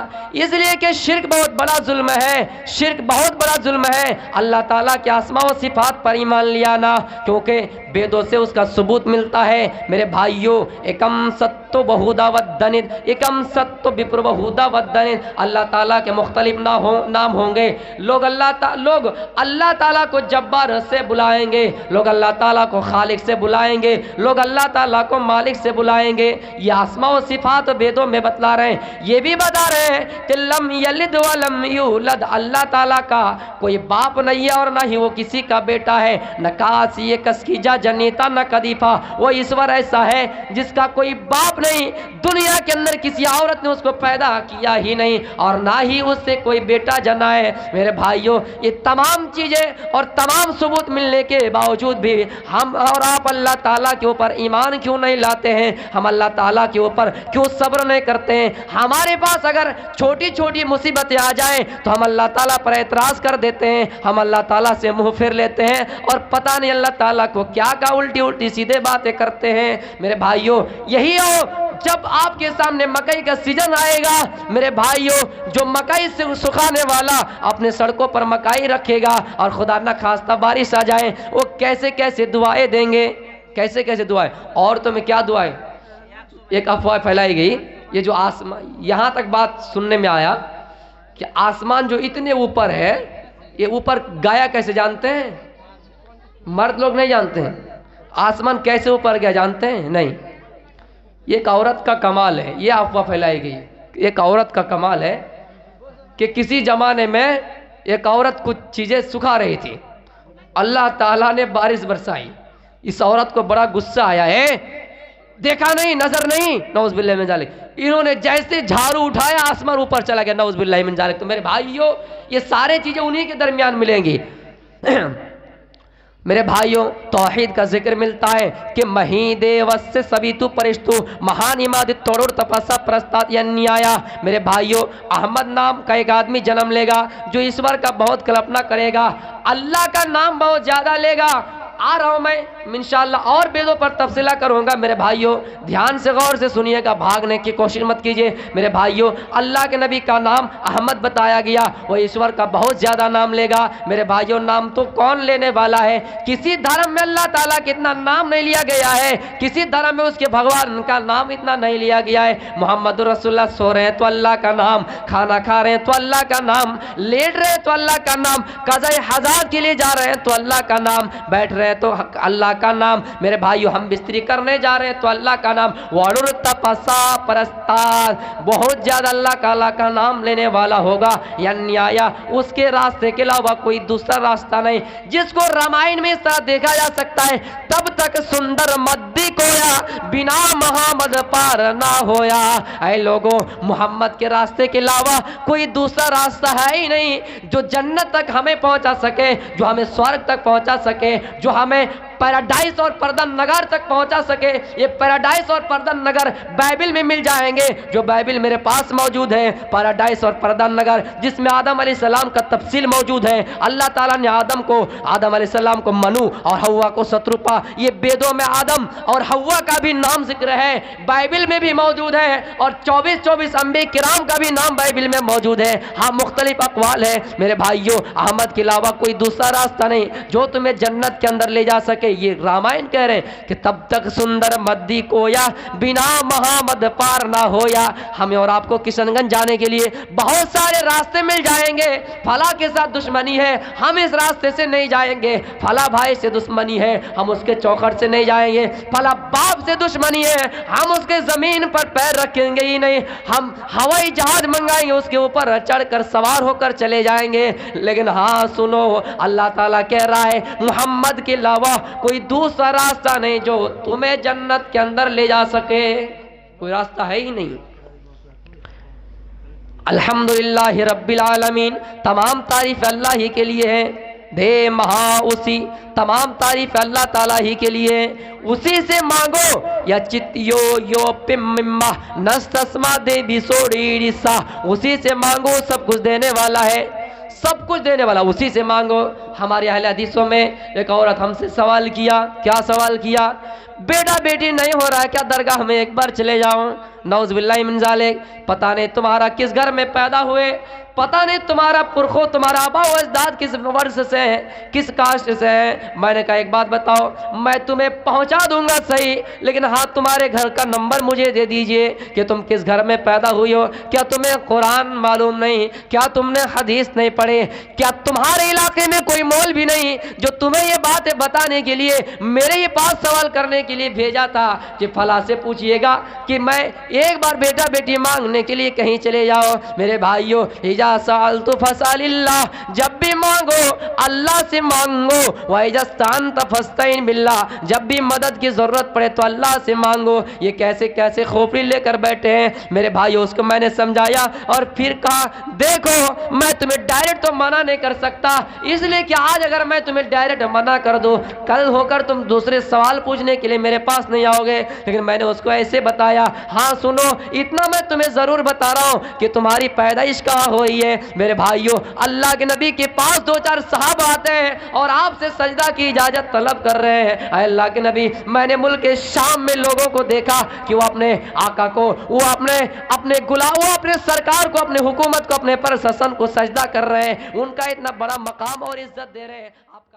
اس لیے کہ شرک بہت بڑا ظلم ہے، شرک بہت بڑا ظلم ہے۔ اللہ تعالیٰ کے اسماء و صفات پر ایمان لیا نا، کیونکہ ویدوں سے اس کا ثبوت ملتا ہے۔ میرے بھائیوں، ایکم ستو بہودا ودنت، ایکم ستو بپر بہودا ودنت، اللہ تعالیٰ کے مختلف نام ہوں گے۔ لوگ اللہ تعالیٰ کو جبار سے بلائیں گے، لوگ اللہ تعالیٰ کو خالق سے بلائیں گے، لوگ اللہ تعالیٰ کو مالک سے بلائیں گے۔ یہ اسماء و صفات ویدوں میں بتلا رہے ہیں، یہ بھی بتا رہے ہیں کہ لم یلد ولم یولد، اللہ تعالیٰ کا کوئی باپ نہیں ہے اور نہ ہی وہ کسی کا بیٹا ہے، نہ کاسی کسکیجا جنیتا نہ کدیفا، وہ ایشور ایسا ہے جس کا کوئی باپ نہیں، دنیا کے اندر کسی عورت نے اس کو پیدا کیا ہی نہیں اور نہ ہی اس سے کوئی بیٹا جنا ہے۔ میرے بھائیوں، یہ تمام چیزیں اور تمام ثبوت ملنے کے باوجود بھی ہم اور آپ اللہ تعالیٰ کے اوپر ایمان کیوں نہیں لاتے ہیں؟ ہم اللہ تعالیٰ کے اوپر کیوں صبر نہیں کرتے ہیں؟ ہمارے پاس اگر چھوٹی چھوٹی مصیبتیں آ جائیں تو ہم اللہ تعالیٰ پر اعتراض کر دیتے ہیں، ہم اللہ تعالیٰ سے منہ پھیر لیتے ہیں اور پتہ نہیں اللہ تعالیٰ کو کیا الٹی سیدھے باتیں کرتے ہیں۔ میرے بھائیوں، یہی ہو جب آپ کے سامنے مکئی کا سیزن آئے گا، میرے بھائیوں، جو مکئی سے سکھانے والا اپنے سڑکوں پر مکئی رکھے گا اور خدا نہ خواستہ بارش آ جائے، وہ کیسے کیسے دعائیں دیں گے، کیسے کیسے دعائیں۔ اور تو میں کیا دعائیں، ایک افواہ پھیلائی گئی، یہ جو آسمان، یہاں تک بات سننے میں آیا کہ آسمان جو اتنے اوپر ہے، یہ اوپر گایا کیسے جانتے ہیں؟ مرد لوگ نہیں جانتے ہیں آسمان کیسے اوپر گیا، جانتے ہیں؟ نہیں، یہ ایک عورت کا کمال ہے، یہ افواہ پھیلائی گئی، ایک عورت کا کمال ہے کہ کسی زمانے میں ایک عورت کچھ چیزیں سکھا رہی تھی، اللہ تعالیٰ نے بارش برسائی، اس عورت کو بڑا غصہ آیا ہے، دیکھا نہیں، نظر نہیں، نعوذ باللہ من ذالک، انہوں نے جیسے جھاڑو اٹھایا آسمان اوپر چلا گیا، نعوذ باللہ من ذالک۔ تو میرے بھائیوں، یہ سارے چیزیں انہی کے درمیان ملیں گی۔ میرے بھائیوں، توحید کا ذکر ملتا ہے کہ مہی دیوس سے سبھی تو پرشتو مہان اماد توڑ تپسا پرستات یعنی آیا۔ میرے بھائیوں، احمد نام کا ایک آدمی جنم لے گا جو ایشور کا بہت کلپنا کرے گا، اللہ کا نام بہت زیادہ لے گا۔ آ رہا ہوں میں انشاءاللہ اور بیدوں پر تفصیلہ کروں گا۔ میرے بھائیوں دھیان سے غور سے سنیے گا، بھاگنے کی کوشش مت کیجئے۔ میرے بھائیوں، اللہ کے نبی کا نام احمد بتایا گیا، وہ ایشور کا بہت زیادہ نام لے گا۔ میرے بھائیوں، نام تو کون لینے والا ہے؟ کسی دھرم میں اللہ تعالیٰ کا اتنا نام نہیں لیا گیا ہے، کسی دھرم میں اس کے بھگوان کا نام اتنا نہیں لیا گیا ہے۔ محمد رسول اللہ سو رہے ہیں تو اللہ کا نام، کھانا کھا رہے ہیں تو اللہ کا نام، لیٹ رہے ہیں تو اللہ کا نام، قضاء حاجات کے لیے جا رہے ہیں تو اللہ کا نام، بیٹھ رہے ہیں تو اللہ کا نام۔ میرے بھائیو، ہم بستری کرنے جا رہے ہیں تو اللہ کا نام، وَعْلُرْ تَپَسَا پرستار، بہت زیادہ اللہ کا نام لینے والا ہوگا۔ یعنی آیا اس کے راستے کے علاوہ کوئی دوسرا راستہ نہیں، جس کو رامائن میں اس طرح دیکھا جا سکتا ہے، تب تک سندر مدی کویا بنا محمد پار نہ ہویا۔ اے لوگوں، محمد کے راستے کے علاوہ کوئی دوسرا راستہ ہے ہی نہیں جو جنت تک ہمیں پہنچا سکے، جو ہمیں سورگ تک پہنچا سکے، جو ہمیں پیراڈائز اور پردن نگر تک پہنچا سکے۔ یہ پیراڈائز اور پردن نگر بائبل میں مل جائیں گے، جو بائبل میرے پاس موجود ہے، پیراڈائز اور پردن نگر، جس میں آدم علیہ السلام کا تفصیل موجود ہے۔ اللہ تعالیٰ نے آدم علیہ السلام کو منو اور حوا کو ستروپا، یہ بیدوں میں آدم اور حوا کا بھی نام ذکر ہے، بائبل میں بھی موجود ہے، اور 24 انبیاء کرام کا بھی نام بائبل میں موجود ہے۔ ہاں، مختلف اقوال ہے۔ میرے بھائیوں، احمد کے علاوہ کوئی دوسرا راستہ نہیں جو تمہیں جنت کے اندر لے جا سکے۔ یہ رامائن کہہ رہے ہیں کہ تب تک سندر مدی کویا بنا محمد پار نہ ہویا۔ ہمیں اور آپ کو کشن گنج جانے کے لیے بہت سارے راستے مل جائیں گے۔ فلاں کے ساتھ دشمنی ہے، ہم اس راستے سے نہیں جائیں گے۔ فلاں بھائی سے دشمنی ہے، ہم اس کے چوکھٹ سے نہیں جائیں گے۔ فلاں باپ سے دشمنی ہے، ہم اس کے زمین پر پیر رکھیں گے ہی نہیں۔ ہم ہوائی جہاز منگائیں گے، اس کے اوپر چڑھ کر سوار ہو کر چلے جائیں گے۔ لیکن ہاں سنو، اللہ تعالیٰ کہہ رہا ہے محمد کے علاوہ کوئی دوسرا راستہ نہیں جو تمہیں جنت کے اندر لے جا سکے، کوئی راستہ ہے ہی نہیں۔ الحمدللہ رب العالمین، تمام تعریف اللہ ہی کے لیے ہے، دے مہا اسی، تمام تعریف اللہ تعالیٰ ہی کے لیے، اسی سے مانگو یا چتیو یو پمما نستسما دے بسوڑی رسا، اسی سے مانگو، سب کچھ دینے والا ہے، سب کچھ دینے والا، اسی سے مانگو۔ ہمارے اہل حدیثوں میں ایک عورت ہم سے سوال کیا، کیا سوال کیا؟ بیٹا بیٹی نہیں ہو رہا ہے کیا درگاہ میں ایک بار چلے جاؤں؟ نعوذ باللہ من ذالک، پتہ نہیں تمہارا کس گھر میں پیدا ہوئے، پتہ نہیں تمہارا پرخو، تمہارا آبا و اجداد کس ورث سے ہے، کس کاسٹ سے ہے۔ میں نے کہا ایک بات بتاؤ، میں تمہیں پہنچا دوں گا صحیح، لیکن ہاں تمہارے گھر کا نمبر مجھے دے دیجئے کہ تم کس گھر میں پیدا ہوئی ہو۔ کیا تمہیں قرآن معلوم نہیں؟ کیا تم نے حدیث نہیں پڑھے؟ کیا تمہارے علاقے میں کوئی مولوی نہیں جو تمہیں یہ باتیں بتانے کے لیے میرے یہ پاس سوال کرنے کے لیے بھیجا تھا کہ فلاں سے پوچھئے گا کہ میں ایک بار بیٹا بیٹی مانگنے کے لیے کہیں چلے جاؤ؟ میرے بھائیو، اِذَا سَأَلْتُ فَاسْأَلِ اللَّهِ، جب بھی مانگو اللہ سے مانگو، وَإِذَا اسْتَعَنْتَ فَاسْتَعِنْ بِاللَّهِ، جب بھی مدد کی ضرورت پڑے تو اللہ سے مانگو۔ یہ کیسے کیسے کھوپڑی لے کر بیٹھے ہیں میرے بھائیو، اس کو میں نے سمجھایا اور پھر کہا دیکھو میں تمہیں ڈائریکٹ تو منع نہیں کر سکتا، اس لیے کہ آج اگر میں تمہیں ڈائریکٹ منع کر دوں، کل ہو کر تم دوسرے سوال پوچھنے کے لیے میرے پاس نہیں آؤ گے، لیکن میں نے اس کو ایسے بتایا، ہاں سنو اتنا میں تمہیں ضرور بتا رہا ہوں کہ تمہاری پیدائش کہاں ہوئی ہے۔ میرے بھائیو، اللہ کے نبی کے پاس دو چار صحابہ آتے ہیں اور آپ سے سجدہ کی اجازت طلب کر رہے ہیں، اے اللہ کے نبی میں نے ملک شام میں لوگوں کو دیکھا کہ وہ اپنے آقا کو، وہ اپنے غلام، وہ اپنے سرکار کو، اپنے حکومت کو، اپنے پر شاسن کو سجدہ کر رہے ہیں، ان کا اتنا بڑا مقام اور عزت دے رہے ہیں، آپ